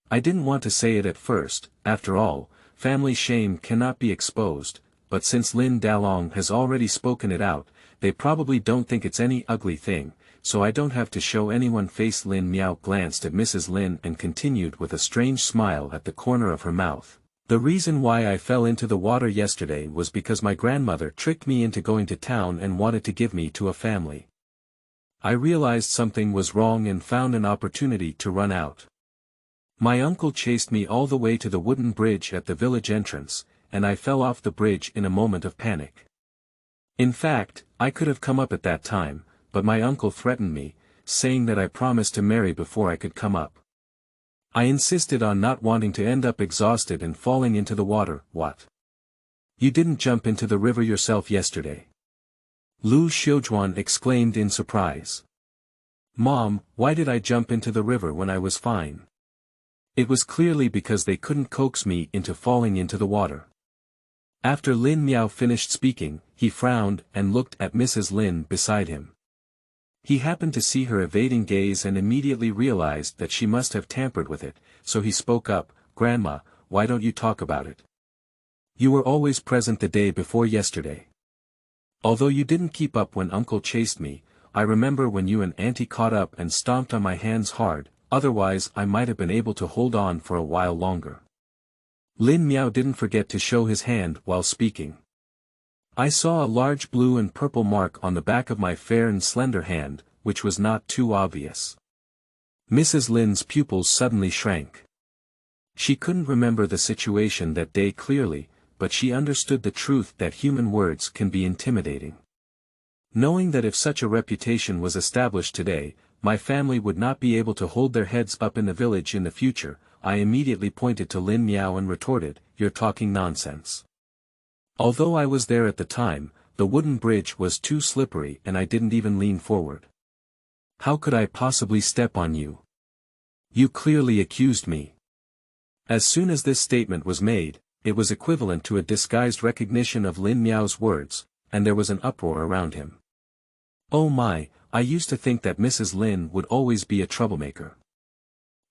I didn't want to say it at first, after all, family shame cannot be exposed, but since Lin Dalong has already spoken it out, they probably don't think it's any ugly thing, so I don't have to show anyone face. Lin Miao glanced at Mrs. Lin and continued with a strange smile at the corner of her mouth. The reason why I fell into the water yesterday was because my grandmother tricked me into going to town and wanted to give me to a family. I realized something was wrong and found an opportunity to run out. My uncle chased me all the way to the wooden bridge at the village entrance, and I fell off the bridge in a moment of panic. In fact, I could have come up at that time, but my uncle threatened me, saying that I promised to marry before I could come up. I insisted on not wanting to end up exhausted and falling into the water. What? You didn't jump into the river yourself yesterday? Lu Xiujuan exclaimed in surprise. Mom, why did I jump into the river when I was fine? It was clearly because they couldn't coax me into falling into the water. After Lin Miao finished speaking, he frowned and looked at Mrs. Lin beside him. He happened to see her evading gaze and immediately realized that she must have tampered with it, so he spoke up, Grandma, why don't you talk about it? You were always present the day before yesterday. Although you didn't keep up when Uncle chased me, I remember when you and Auntie caught up and stomped on my hands hard, otherwise I might have been able to hold on for a while longer. Lin Miao didn't forget to show his hand while speaking. I saw a large blue and purple mark on the back of my fair and slender hand, which was not too obvious. Mrs. Lin's pupils suddenly shrank. She couldn't remember the situation that day clearly, but she understood the truth that human words can be intimidating. Knowing that if such a reputation was established today, my family would not be able to hold their heads up in the village in the future, I immediately pointed to Lin Miao and retorted, "You're talking nonsense." Although I was there at the time, the wooden bridge was too slippery and I didn't even lean forward. "How could I possibly step on you? You clearly accused me." As soon as this statement was made, it was equivalent to a disguised recognition of Lin Miao's words, and there was an uproar around him. "Oh my, I used to think that Mrs. Lin would always be a troublemaker.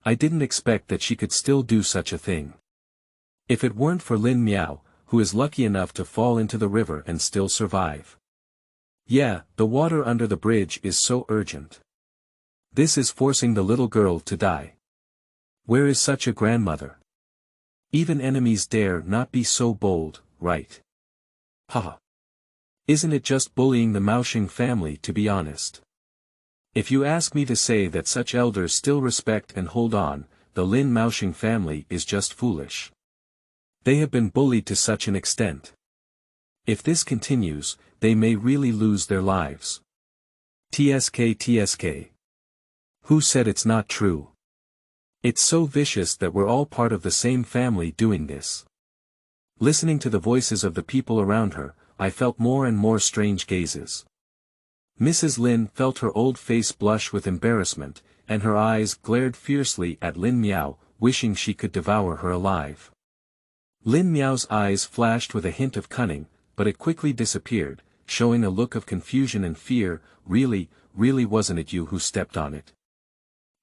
I didn't expect that she could still do such a thing. If it weren't for Lin Miao, who is lucky enough to fall into the river and still survive. Yeah, the water under the bridge is so urgent. This is forcing the little girl to die. Where is such a grandmother? Even enemies dare not be so bold, right? Haha. Isn't it just bullying the Maoshing family, to be honest? If you ask me to say that such elders still respect and hold on, the Lin Maoshing family is just foolish. They have been bullied to such an extent. If this continues, they may really lose their lives. TSK. Who said it's not true? It's so vicious that we're all part of the same family doing this. Listening to the voices of the people around her, I felt more and more strange gazes. Mrs. Lin felt her old face blush with embarrassment, and her eyes glared fiercely at Lin Miao, wishing she could devour her alive. Lin Miao's eyes flashed with a hint of cunning, but it quickly disappeared, showing a look of confusion and fear. Really wasn't it you who stepped on it?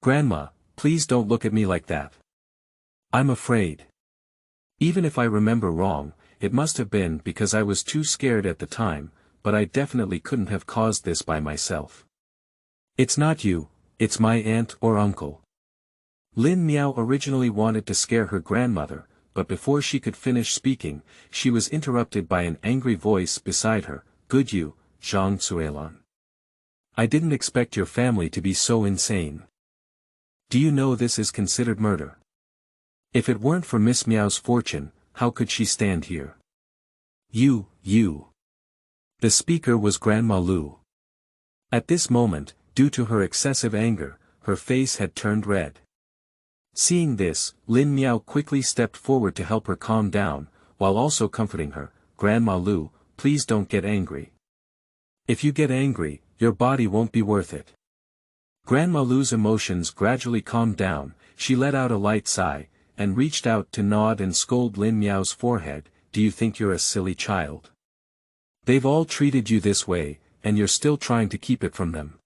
Grandma, please don't look at me like that. I'm afraid. Even if I remember wrong, it must have been because I was too scared at the time, but I definitely couldn't have caused this by myself. It's not you, it's my aunt or uncle. Lin Miao originally wanted to scare her grandmother, but before she could finish speaking, she was interrupted by an angry voice beside her. Good you, Zhang Zuelan. I didn't expect your family to be so insane. Do you know this is considered murder? If it weren't for Miss Miao's fortune, how could she stand here? You. The speaker was Grandma Lu. At this moment, due to her excessive anger, her face had turned red. Seeing this, Lin Miao quickly stepped forward to help her calm down, while also comforting her. Grandma Lu, please don't get angry. If you get angry, your body won't be worth it. Grandma Lu's emotions gradually calmed down, she let out a light sigh, and reached out to nod and scold Lin Miao's forehead. Do you think you're a silly child? They've all treated you this way, and you're still trying to keep it from them.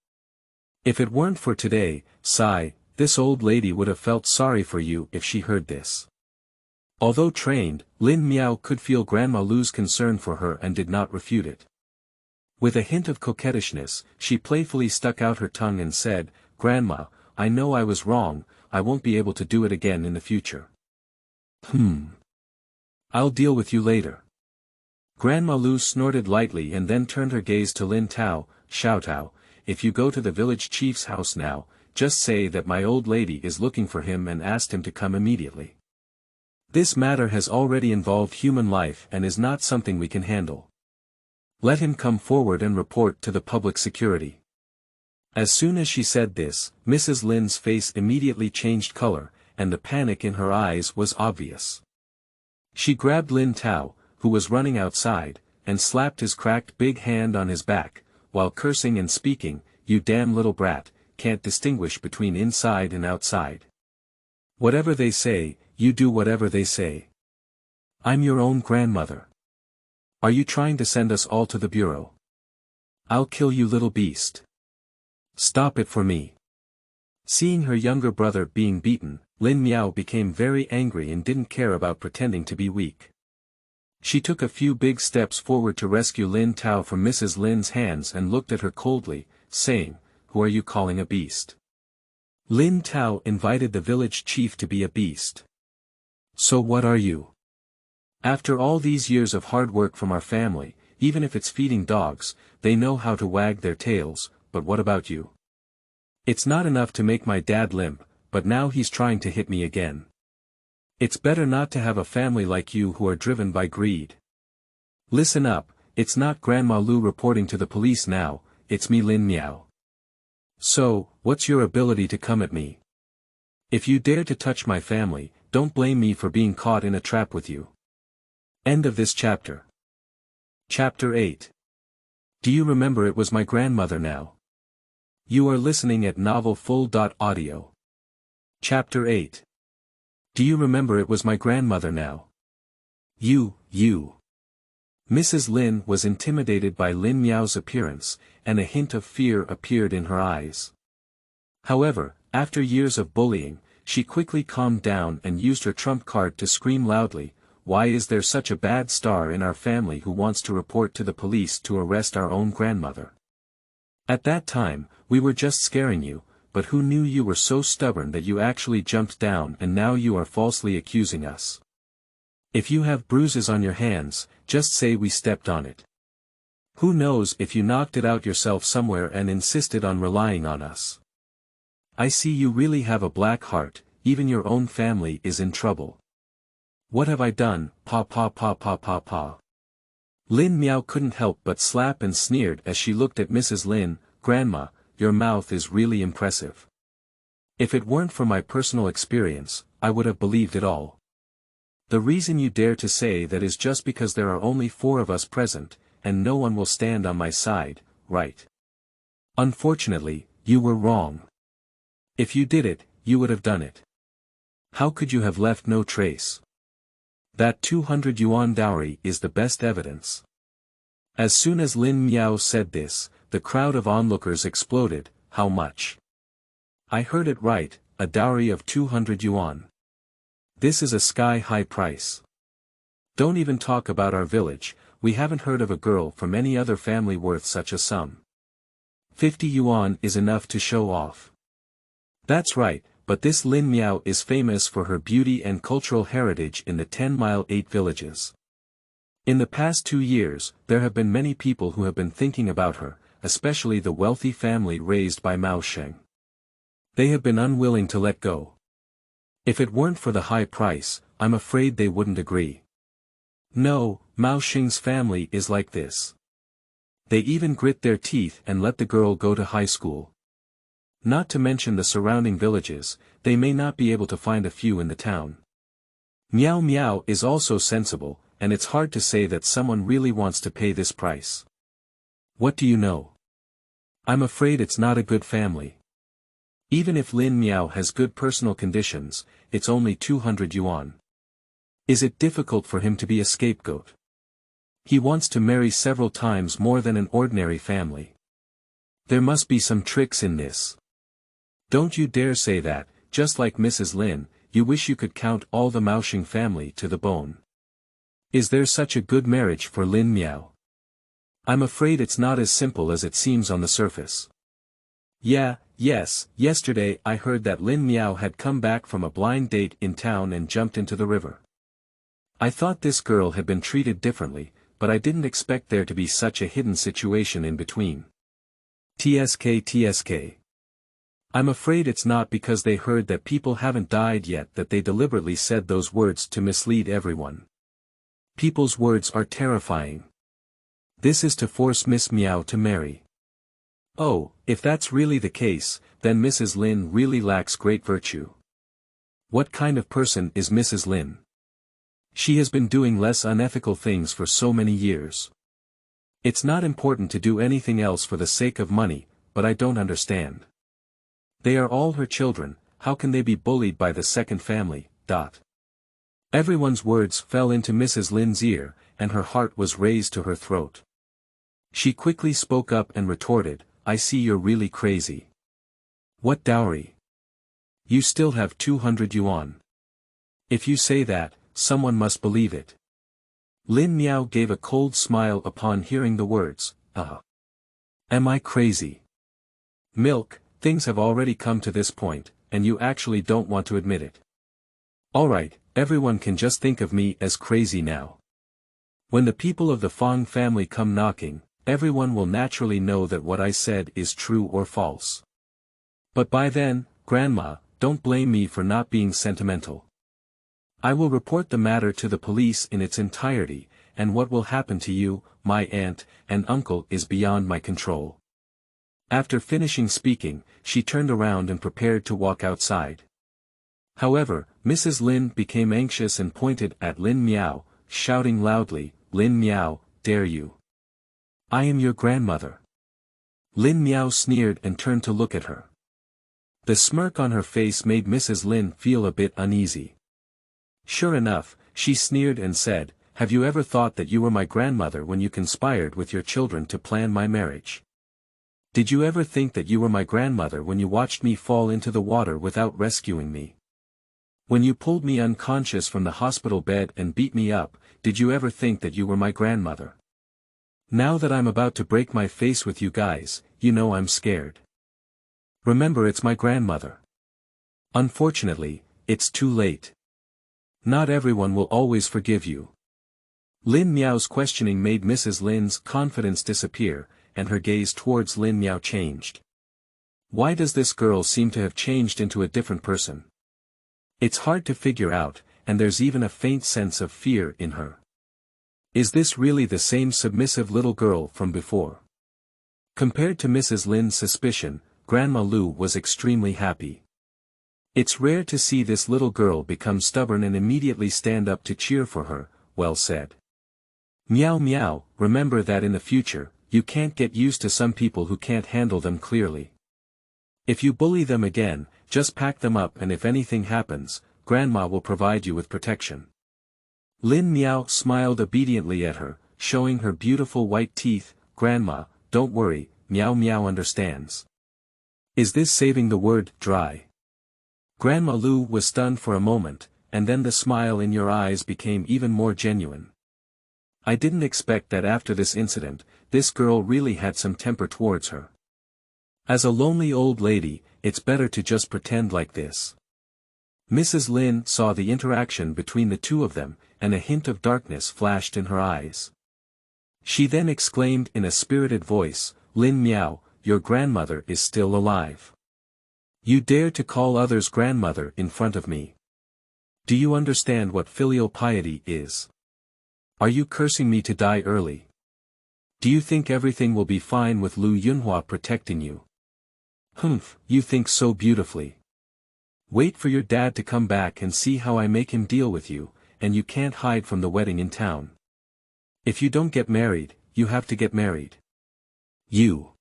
If it weren't for today, sigh, this old lady would have felt sorry for you if she heard this. Although trained, Lin Miao could feel Grandma Lu's concern for her and did not refute it. With a hint of coquettishness, she playfully stuck out her tongue and said, Grandma, I know I was wrong, I won't be able to do it again in the future. I'll deal with you later. Grandma Lu snorted lightly and then turned her gaze to Lin Tao. Xiao Tao, if you go to the village chief's house now, just say that my old lady is looking for him and asked him to come immediately. This matter has already involved human life and is not something we can handle. Let him come forward and report to the public security. As soon as she said this, Mrs. Lin's face immediately changed color, and the panic in her eyes was obvious. She grabbed Lin Tao, who was running outside, and slapped his cracked big hand on his back, while cursing and speaking, You damn little brat, can't distinguish between inside and outside. Whatever they say, you do whatever they say. I'm your own grandmother. Are you trying to send us all to the bureau? I'll kill you, little beast. Stop it for me. Seeing her younger brother being beaten, Lin Miao became very angry and didn't care about pretending to be weak. She took a few big steps forward to rescue Lin Tao from Mrs. Lin's hands and looked at her coldly, saying, Who are you calling a beast? Lin Tao invited the village chief to be a beast. So what are you? After all these years of hard work from our family, even if it's feeding dogs, they know how to wag their tails, but what about you? It's not enough to make my dad limp, but now he's trying to hit me again. It's better not to have a family like you who are driven by greed. Listen up, it's not Grandma Lu reporting to the police now, it's me Lin Miao. So, what's your ability to come at me? If you dare to touch my family, don't blame me for being caught in a trap with you. End of this chapter. Chapter 8. Do you remember it was my grandmother now? You are listening at novelfull.audio. Chapter 8. Do you remember it was my grandmother now? You. Mrs. Lin was intimidated by Lin Miao's appearance, and a hint of fear appeared in her eyes. However, after years of bullying, she quickly calmed down and used her trump card to scream loudly, "Why is there such a bad star in our family who wants to report to the police to arrest our own grandmother? At that time, we were just scaring you, but who knew you were so stubborn that you actually jumped down and now you are falsely accusing us? If you have bruises on your hands, just say we stepped on it. Who knows if you knocked it out yourself somewhere and insisted on relying on us? I see you really have a black heart, even your own family is in trouble. What have I done, pa. Lin Miao couldn't help but slap and sneered as she looked at Mrs. Lin. Grandma, your mouth is really impressive. If it weren't for my personal experience, I would have believed it all. The reason you dare to say that is just because there are only 4 of us present, and no one will stand on my side, right? Unfortunately, you were wrong. If you did it, you would have done it. How could you have left no trace? That 200 yuan dowry is the best evidence. As soon as Lin Miao said this, the crowd of onlookers exploded. How much? I heard it right, a dowry of 200 yuan. This is a sky-high price. Don't even talk about our village, we haven't heard of a girl from any other family worth such a sum. 50 yuan is enough to show off. That's right, but this Lin Miao is famous for her beauty and cultural heritage in the 10-mile 8 villages. In the past 2 years, there have been many people who have been thinking about her, especially the wealthy family raised by Mao Sheng. They have been unwilling to let go. If it weren't for the high price, I'm afraid they wouldn't agree. No, Mao Sheng's family is like this. They even grit their teeth and let the girl go to high school. Not to mention the surrounding villages, they may not be able to find a few in the town. Miao Miao is also sensible, and it's hard to say that someone really wants to pay this price. What do you know? I'm afraid it's not a good family. Even if Lin Miao has good personal conditions, it's only 200 yuan. Is it difficult for him to be a scapegoat? He wants to marry several times more than an ordinary family. There must be some tricks in this. Don't you dare say that, just like Mrs. Lin, you wish you could count all the Maosheng family to the bone. Is there such a good marriage for Lin Miao? I'm afraid it's not as simple as it seems on the surface. Yes, yesterday I heard that Lin Miao had come back from a blind date in town and jumped into the river. I thought this girl had been treated differently, but I didn't expect there to be such a hidden situation in between. TSK. I'm afraid it's not because they heard that people haven't died yet that they deliberately said those words to mislead everyone. People's words are terrifying. This is to force Miss Miao to marry. Oh, if that's really the case, then Mrs. Lin really lacks great virtue. What kind of person is Mrs. Lin? She has been doing less unethical things for so many years. It's not important to do anything else for the sake of money, but I don't understand. They are all her children, how can they be bullied by the second family? Everyone's words fell into Mrs. Lin's ear, and her heart was raised to her throat. She quickly spoke up and retorted, I see you're really crazy. What dowry? You still have 200 yuan. If you say that, someone must believe it. Lin Miao gave a cold smile upon hearing the words, Am I crazy? Milk, things have already come to this point, and you actually don't want to admit it. Alright, everyone can just think of me as crazy now. When the people of the Fang family come knocking, everyone will naturally know that what I said is true or false. But by then, Grandma, don't blame me for not being sentimental. I will report the matter to the police in its entirety, and what will happen to you, my aunt, and uncle is beyond my control. After finishing speaking, she turned around and prepared to walk outside. However, Mrs. Lin became anxious and pointed at Lin Miao, shouting loudly, "Lin Miao, dare you? I am your grandmother." Lin Miao sneered and turned to look at her. The smirk on her face made Mrs. Lin feel a bit uneasy. Sure enough, she sneered and said, "Have you ever thought that you were my grandmother when you conspired with your children to plan my marriage? Did you ever think that you were my grandmother when you watched me fall into the water without rescuing me? When you pulled me unconscious from the hospital bed and beat me up, did you ever think that you were my grandmother? Now that I'm about to break my face with you guys, you know I'm scared. Remember, it's my grandmother. Unfortunately, it's too late. Not everyone will always forgive you." Lin Miao's questioning made Mrs. Lin's confidence disappear, and her gaze towards Lin Miao changed. Why does this girl seem to have changed into a different person? It's hard to figure out, and there's even a faint sense of fear in her. Is this really the same submissive little girl from before? Compared to Mrs. Lin's suspicion, Grandma Lu was extremely happy. It's rare to see this little girl become stubborn and immediately stand up to cheer for her. Well said. Meow meow, remember that in the future, you can't get used to some people who can't handle them clearly. If you bully them again, just pack them up, and if anything happens, Grandma will provide you with protection. Lin Miao smiled obediently at her, showing her beautiful white teeth. Grandma, don't worry, Meow Meow understands. Is this saving the word dry? Grandma Lu was stunned for a moment, and then the smile in your eyes became even more genuine. I didn't expect that after this incident, this girl really had some temper towards her. As a lonely old lady, it's better to just pretend like this. Mrs. Lin saw the interaction between the two of them, and a hint of darkness flashed in her eyes. She then exclaimed in a spirited voice, "Lin Miao, your grandmother is still alive. You dare to call others grandmother in front of me? Do you understand what filial piety is? Are you cursing me to die early? Do you think everything will be fine with Lu Yunhua protecting you? Humph, you think so beautifully. Wait for your dad to come back and see how I make him deal with you, and you can't hide from the wedding in town. If you don't get married, you have to get married. You."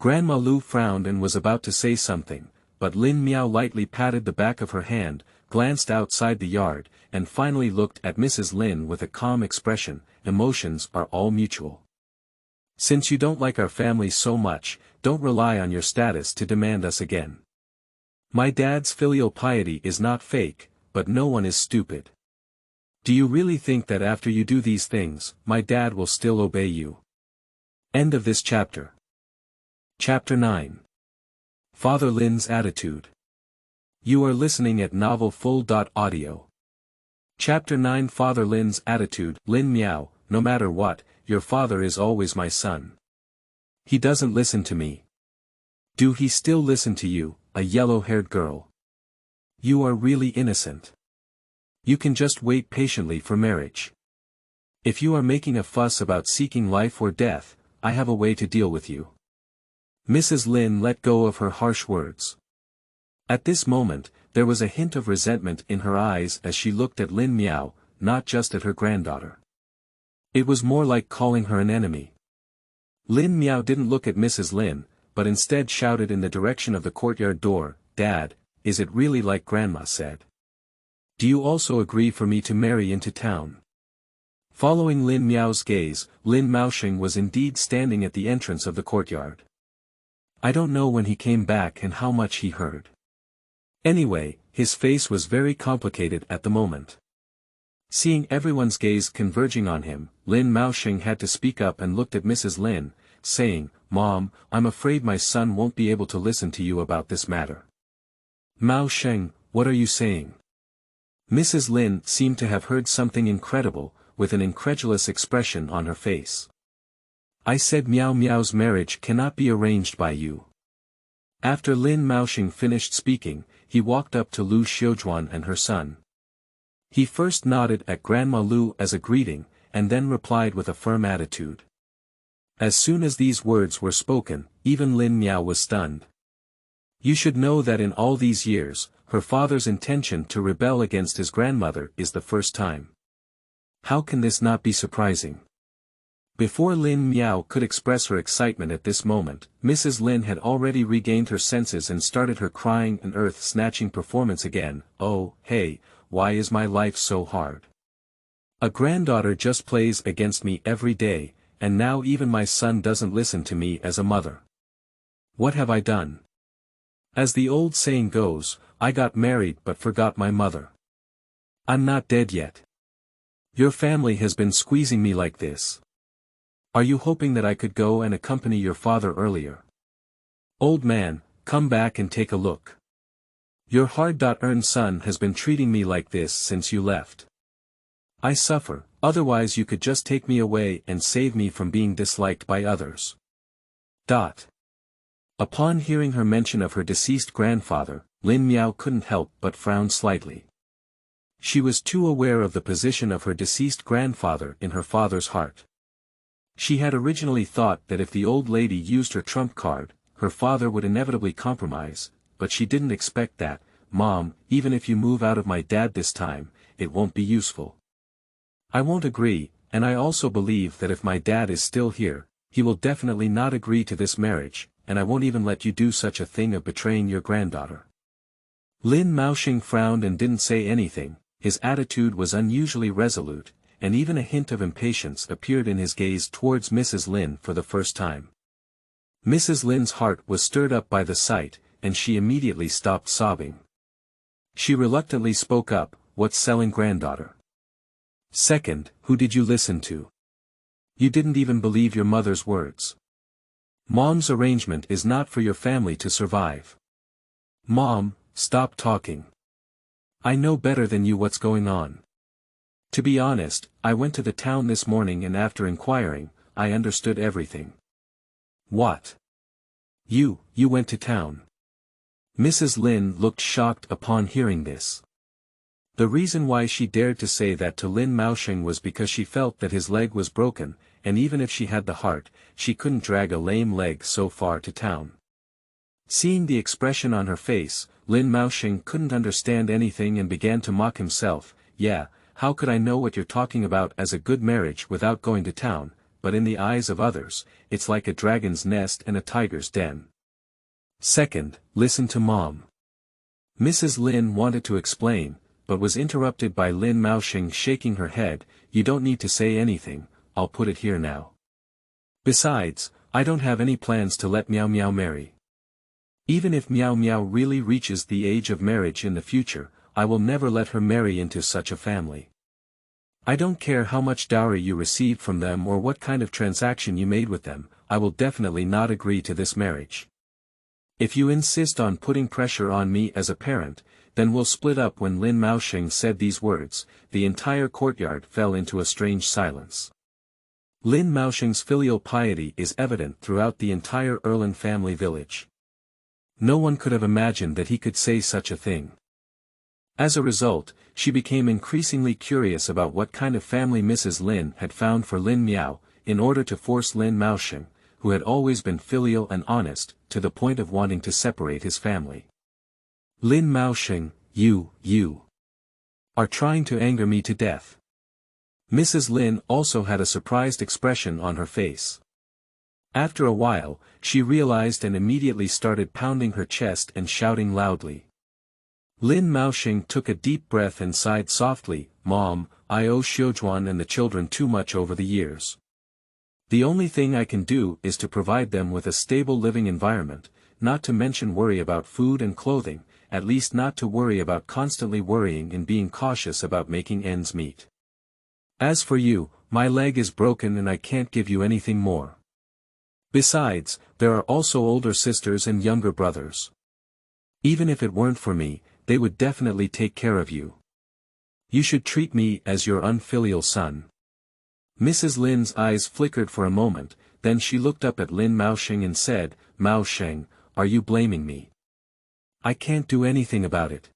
Grandma Lu frowned and was about to say something, but Lin Miao lightly patted the back of her hand, glanced outside the yard, and finally looked at Mrs. Lin with a calm expression. Emotions are all mutual. Since you don't like our family so much, don't rely on your status to demand us again. My dad's filial piety is not fake, but no one is stupid. Do you really think that after you do these things, my dad will still obey you? End of this chapter. Chapter 9. Father Lin's Attitude. You are listening at novelfull.audio. Chapter 9. Father Lin's Attitude. Lin Miao, no matter what, your father is always my son. He doesn't listen to me. Do he still listen to you, a yellow-haired girl? You are really innocent. You can just wait patiently for marriage. If you are making a fuss about seeking life or death, I have a way to deal with you. Mrs. Lin let go of her harsh words. At this moment, there was a hint of resentment in her eyes as she looked at Lin Miao, not just at her granddaughter. It was more like calling her an enemy. Lin Miao didn't look at Mrs. Lin, but instead shouted in the direction of the courtyard door, "Dad, is it really like Grandma said? Do you also agree for me to marry into town?" Following Lin Miao's gaze, Lin Maosheng was indeed standing at the entrance of the courtyard. I don't know when he came back and how much he heard. Anyway, his face was very complicated at the moment. Seeing everyone's gaze converging on him, Lin Maosheng had to speak up and looked at Mrs. Lin, saying, "Mom, I'm afraid my son won't be able to listen to you about this matter." "Maosheng, what are you saying?" Mrs. Lin seemed to have heard something incredible, with an incredulous expression on her face. "I said Meow Meow's marriage cannot be arranged by you." After Lin Maosheng finished speaking, he walked up to Lu Xiujuan and her son. He first nodded at Grandma Lu as a greeting, and then replied with a firm attitude. As soon as these words were spoken, even Lin Miao was stunned. You should know that in all these years, her father's intention to rebel against his grandmother is the first time. How can this not be surprising? Before Lin Miao could express her excitement at this moment, Mrs. Lin had already regained her senses and started her crying and earth-snatching performance again. Oh, hey, why is my life so hard? A granddaughter just plays against me every day, and now even my son doesn't listen to me as a mother. What have I done? As the old saying goes, I got married but forgot my mother. I'm not dead yet. Your family has been squeezing me like this. Are you hoping that I could go and accompany your father earlier? Old man, come back and take a look. Your hard-earned son has been treating me like this since you left. I suffer, otherwise you could just take me away and save me from being disliked by others. Upon hearing her mention of her deceased grandfather, Lin Miao couldn't help but frown slightly. She was too aware of the position of her deceased grandfather in her father's heart. She had originally thought that if the old lady used her trump card, her father would inevitably compromise, but she didn't expect that. Mom, even if you move out of my dad this time, it won't be useful. I won't agree, and I also believe that if my dad is still here, he will definitely not agree to this marriage, and I won't even let you do such a thing of betraying your granddaughter. Lin Miao frowned and didn't say anything. His attitude was unusually resolute, and even a hint of impatience appeared in his gaze towards Mrs. Lin for the first time. Mrs. Lin's heart was stirred up by the sight, and she immediately stopped sobbing. She reluctantly spoke up, "What's selling granddaughter? Second, who did you listen to? You didn't even believe your mother's words. Mom's arrangement is not for your family to survive. Mom, stop talking. I know better than you what's going on. To be honest, I went to the town this morning and after inquiring, I understood everything." What? You went to town? Mrs. Lin looked shocked upon hearing this. The reason why she dared to say that to Lin Miao was because she felt that his leg was broken, and even if she had the heart, she couldn't drag a lame leg so far to town. Seeing the expression on her face, Lin Miao couldn't understand anything and began to mock himself. Yeah, how could I know what you're talking about as a good marriage without going to town, but in the eyes of others, it's like a dragon's nest and a tiger's den. Second, listen to Mom. Mrs. Lin wanted to explain, but was interrupted by Lin Miao shaking her head. You don't need to say anything, I'll put it here now. Besides, I don't have any plans to let Miao Miao marry. Even if Miao Miao really reaches the age of marriage in the future, I will never let her marry into such a family. I don't care how much dowry you received from them or what kind of transaction you made with them, I will definitely not agree to this marriage. If you insist on putting pressure on me as a parent, then we'll split up. When Lin Miao said these words, the entire courtyard fell into a strange silence. Lin Miao's filial piety is evident throughout the entire Erlin family village. No one could have imagined that he could say such a thing. As a result, she became increasingly curious about what kind of family Mrs. Lin had found for Lin Miao, in order to force Lin Miao, who had always been filial and honest, to the point of wanting to separate his family. Lin Miao, you are trying to anger me to death. Mrs. Lin also had a surprised expression on her face. After a while, she realized and immediately started pounding her chest and shouting loudly. Lin Miao took a deep breath and sighed softly. Mom, I owe Xiujuan and the children too much over the years. The only thing I can do is to provide them with a stable living environment, not to mention worry about food and clothing, at least not to worry about constantly worrying and being cautious about making ends meet. As for you, my leg is broken and I can't give you anything more. Besides, there are also older sisters and younger brothers. Even if it weren't for me, they would definitely take care of you. You should treat me as your unfilial son. Mrs. Lin's eyes flickered for a moment, then she looked up at Lin Miao and said, Miao, are you blaming me? I can't do anything about it.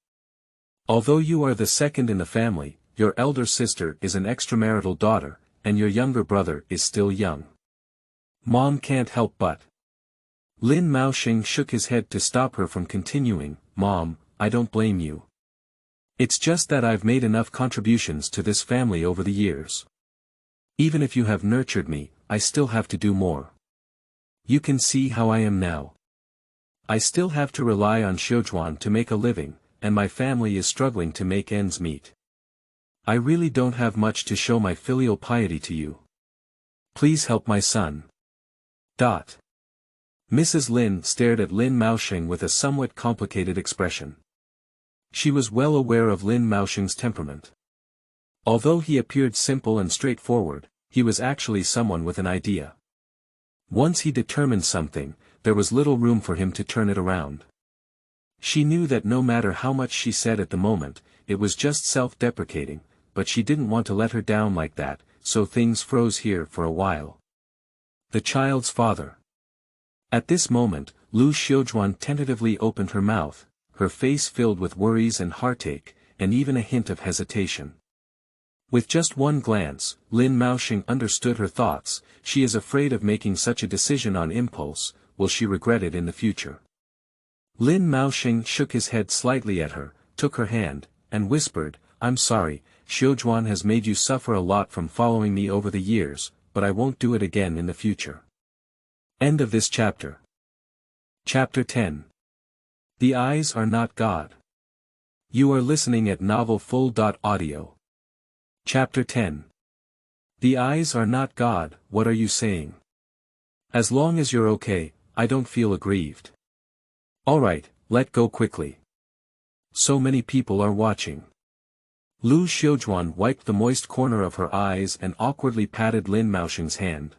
Although you are the second in the family, your elder sister is an extramarital daughter, and your younger brother is still young. Mom can't help but. Lin Miao shook his head to stop her from continuing. Mom, I don't blame you. It's just that I've made enough contributions to this family over the years. Even if you have nurtured me, I still have to do more. You can see how I am now. I still have to rely on Xiujuan to make a living, and my family is struggling to make ends meet. I really don't have much to show my filial piety to you. Please help my son. Mrs. Lin stared at Lin Miao with a somewhat complicated expression. She was well aware of Lin Miao's temperament. Although he appeared simple and straightforward, he was actually someone with an idea. Once he determined something, there was little room for him to turn it around. She knew that no matter how much she said at the moment, it was just self-deprecating, but she didn't want to let her down like that, so things froze here for a while. The child's father. At this moment, Lu Xiujuan tentatively opened her mouth, her face filled with worries and heartache, and even a hint of hesitation. With just one glance, Lin Miao understood her thoughts. She is afraid of making such a decision on impulse. Will she regret it in the future? Lin Miao shook his head slightly at her, took her hand, and whispered, I'm sorry, Xiujuan has made you suffer a lot from following me over the years, but I won't do it again in the future. End of this chapter. Chapter 10. The Eyes Are Not God. You are listening at novelfull.audio. Chapter 10. The eyes are not God, what are you saying? As long as you're okay, I don't feel aggrieved. Alright, let go quickly. So many people are watching. Lu Xiujuan wiped the moist corner of her eyes and awkwardly patted Lin Miao's hand.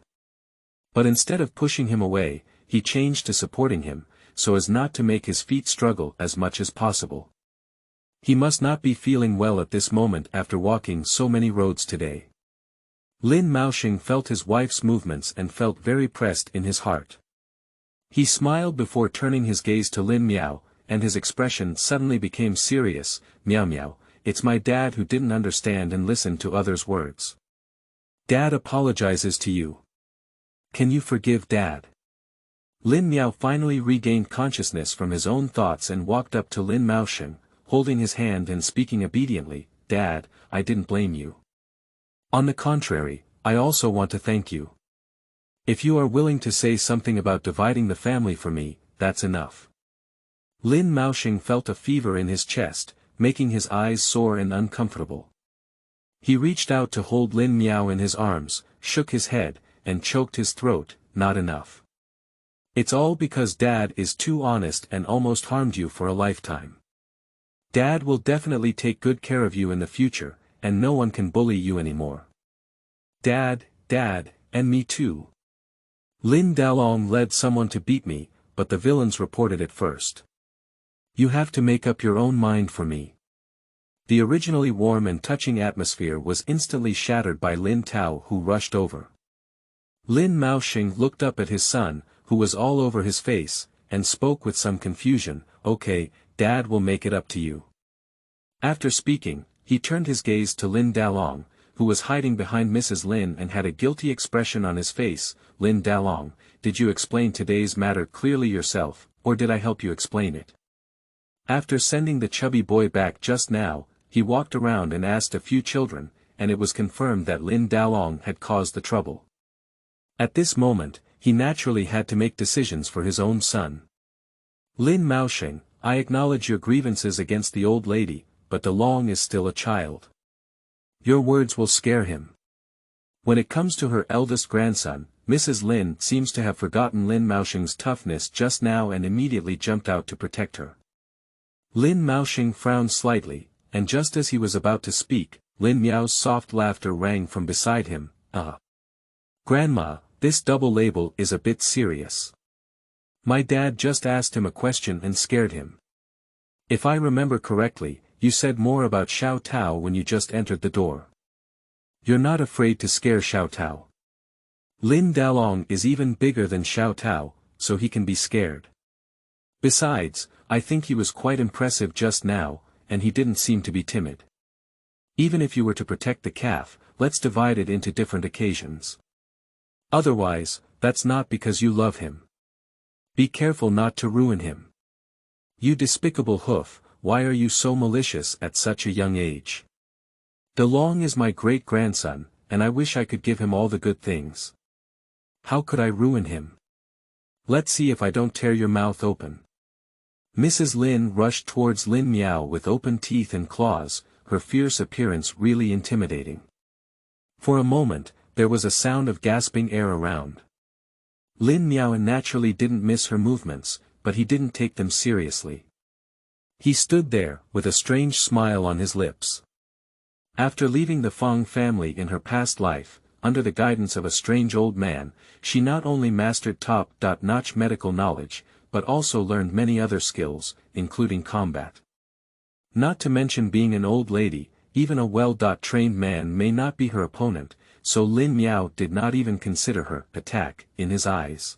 But instead of pushing him away, he changed to supporting him, so as not to make his feet struggle as much as possible. He must not be feeling well at this moment after walking so many roads today. Lin Miao felt his wife's movements and felt very pressed in his heart. He smiled before turning his gaze to Lin Miao, and his expression suddenly became serious. Miao Miao, it's my dad who didn't understand and listen to others' words. Dad apologizes to you. Can you forgive Dad? Lin Miao finally regained consciousness from his own thoughts and walked up to Lin Miao, holding his hand and speaking obediently. Dad, I didn't blame you. On the contrary, I also want to thank you. If you are willing to say something about dividing the family for me, that's enough. Lin Miao felt a fever in his chest, making his eyes sore and uncomfortable. He reached out to hold Lin Miao in his arms, shook his head, and choked his throat. Not enough. It's all because Dad is too honest and almost harmed you for a lifetime. Dad will definitely take good care of you in the future, and no one can bully you anymore. Dad, and me too. Lin Dalong led someone to beat me, but the villains reported it first. You have to make up your own mind for me. The originally warm and touching atmosphere was instantly shattered by Lin Tao, who rushed over. Lin Miao looked up at his son, who was all over his face, and spoke with some confusion. Okay, Dad will make it up to you. After speaking, he turned his gaze to Lin Dalong, who was hiding behind Mrs. Lin and had a guilty expression on his face. Lin Dalong, did you explain today's matter clearly yourself, or did I help you explain it? After sending the chubby boy back just now, he walked around and asked a few children, and it was confirmed that Lin Dalong had caused the trouble. At this moment, he naturally had to make decisions for his own son. Lin Miao, I acknowledge your grievances against the old lady, but Dalong is still a child. Your words will scare him. When it comes to her eldest grandson, Mrs. Lin seems to have forgotten Lin Miao's toughness just now and immediately jumped out to protect her. Lin Miao frowned slightly, and just as he was about to speak, Lin Miao's soft laughter rang from beside him. Grandma, this double label is a bit serious. My dad just asked him a question and scared him. If I remember correctly, you said more about Xiao Tao when you just entered the door. You're not afraid to scare Xiao Tao. Lin Dalong is even bigger than Xiao Tao, so he can be scared. Besides, I think he was quite impressive just now, and he didn't seem to be timid. Even if you were to protect the calf, let's divide it into different occasions. Otherwise, that's not because you love him. Be careful not to ruin him. You despicable hoof, why are you so malicious at such a young age? De Long is my great-grandson, and I wish I could give him all the good things. How could I ruin him? Let's see if I don't tear your mouth open. Mrs. Lin rushed towards Lin Miao with open teeth and claws, her fierce appearance really intimidating. For a moment, there was a sound of gasping air around. Lin Miao naturally didn't miss her movements, but he didn't take them seriously. He stood there, with a strange smile on his lips. After leaving the Feng family in her past life, under the guidance of a strange old man, she not only mastered top-notch medical knowledge, but also learned many other skills, including combat. Not to mention being an old lady, even a well-trained man may not be her opponent, so Lin Miao did not even consider her attack in his eyes.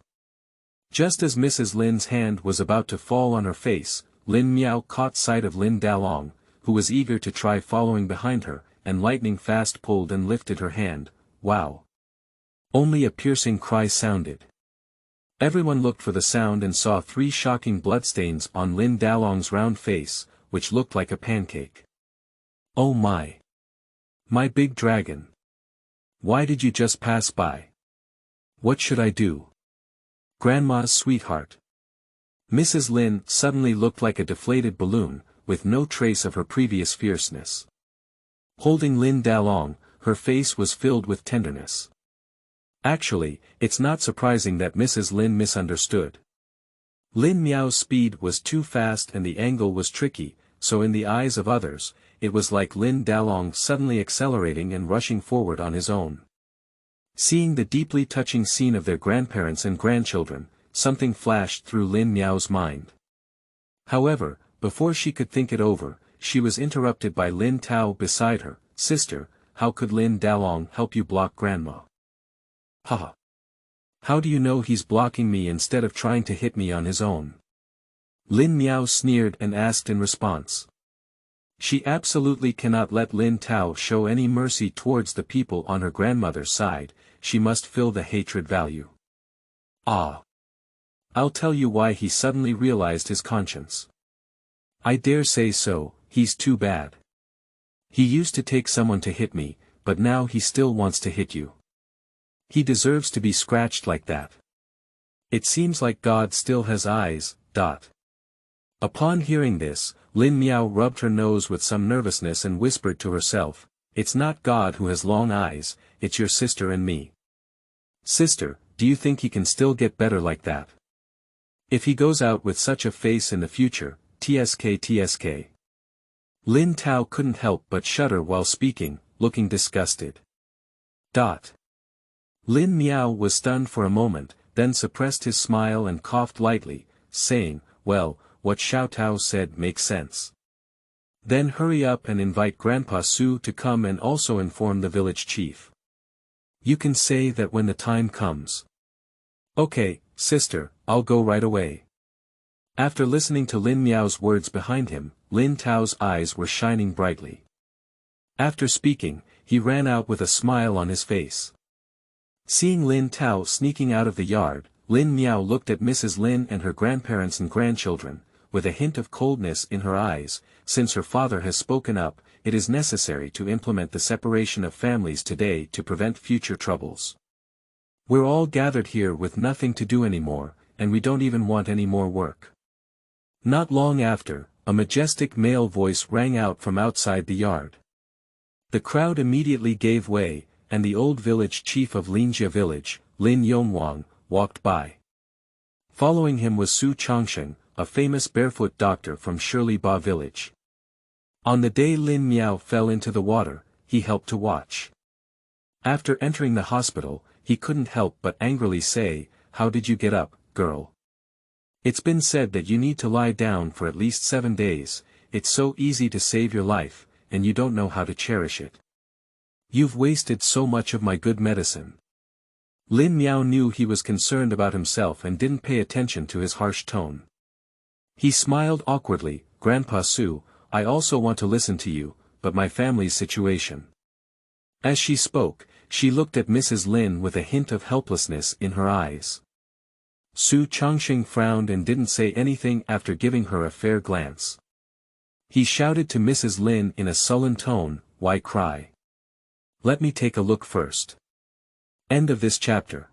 Just as Mrs. Lin's hand was about to fall on her face, Lin Miao caught sight of Lin Dalong, who was eager to try following behind her, and lightning fast pulled and lifted her hand. Wow! Only a piercing cry sounded. Everyone looked for the sound and saw 3 shocking bloodstains on Lin Dalong's round face, which looked like a pancake. Oh my! My big dragon! Why did you just pass by? What should I do? Grandma's sweetheart. Mrs. Lin suddenly looked like a deflated balloon, with no trace of her previous fierceness. Holding Lin Dalong, her face was filled with tenderness. Actually, it's not surprising that Mrs. Lin misunderstood. Lin Miao's speed was too fast and the angle was tricky, so in the eyes of others, it was like Lin Dalong suddenly accelerating and rushing forward on his own. Seeing the deeply touching scene of their grandparents and grandchildren, something flashed through Lin Miao's mind. However, before she could think it over, she was interrupted by Lin Tao beside her. Sister, how could Lin Dalong help you block Grandma? Haha. How do you know he's blocking me instead of trying to hit me on his own? Lin Miao sneered and asked in response. She absolutely cannot let Lin Tao show any mercy towards the people on her grandmother's side, she must fill the hatred value. Ah! I'll tell you why he suddenly realized his conscience. I dare say so, he's too bad. He used to take someone to hit me, but now he still wants to hit you. He deserves to be scratched like that. It seems like God still has eyes. Upon hearing this, Lin Miao rubbed her nose with some nervousness and whispered to herself, it's not God who has long eyes, it's your sister and me. Sister, do you think he can still get better like that? If he goes out with such a face in the future, tsk. Lin Tao couldn't help but shudder while speaking, looking disgusted. Lin Miao was stunned for a moment, then suppressed his smile and coughed lightly, saying, well, what Xiao Tao said makes sense. Then hurry up and invite Grandpa Su to come and also inform the village chief. You can say that when the time comes. Okay, sister, I'll go right away. After listening to Lin Miao's words behind him, Lin Tao's eyes were shining brightly. After speaking, he ran out with a smile on his face. Seeing Lin Tao sneaking out of the yard, Lin Miao looked at Mrs. Lin and her grandparents and grandchildren, with a hint of coldness in her eyes. Since her father has spoken up, it is necessary to implement the separation of families today to prevent future troubles. We're all gathered here with nothing to do anymore, and we don't even want any more work. Not long after, a majestic male voice rang out from outside the yard. The crowd immediately gave way, and the old village chief of Linjia village, Lin Yongwang, walked by. Following him was Su Chongsheng, a famous barefoot doctor from Shirley Ba village. On the day Lin Miao fell into the water, he helped to watch. After entering the hospital, he couldn't help but angrily say, how did you get up, girl? It's been said that you need to lie down for at least 7 days, it's so easy to save your life, and you don't know how to cherish it. You've wasted so much of my good medicine. Lin Miao knew he was concerned about himself and didn't pay attention to his harsh tone. He smiled awkwardly, Grandpa Su, I also want to listen to you, but my family's situation." As she spoke, she looked at Mrs. Lin with a hint of helplessness in her eyes. Su Changxing frowned and didn't say anything after giving her a fair glance. He shouted to Mrs. Lin in a sullen tone, "Why cry? Let me take a look first." End of this chapter.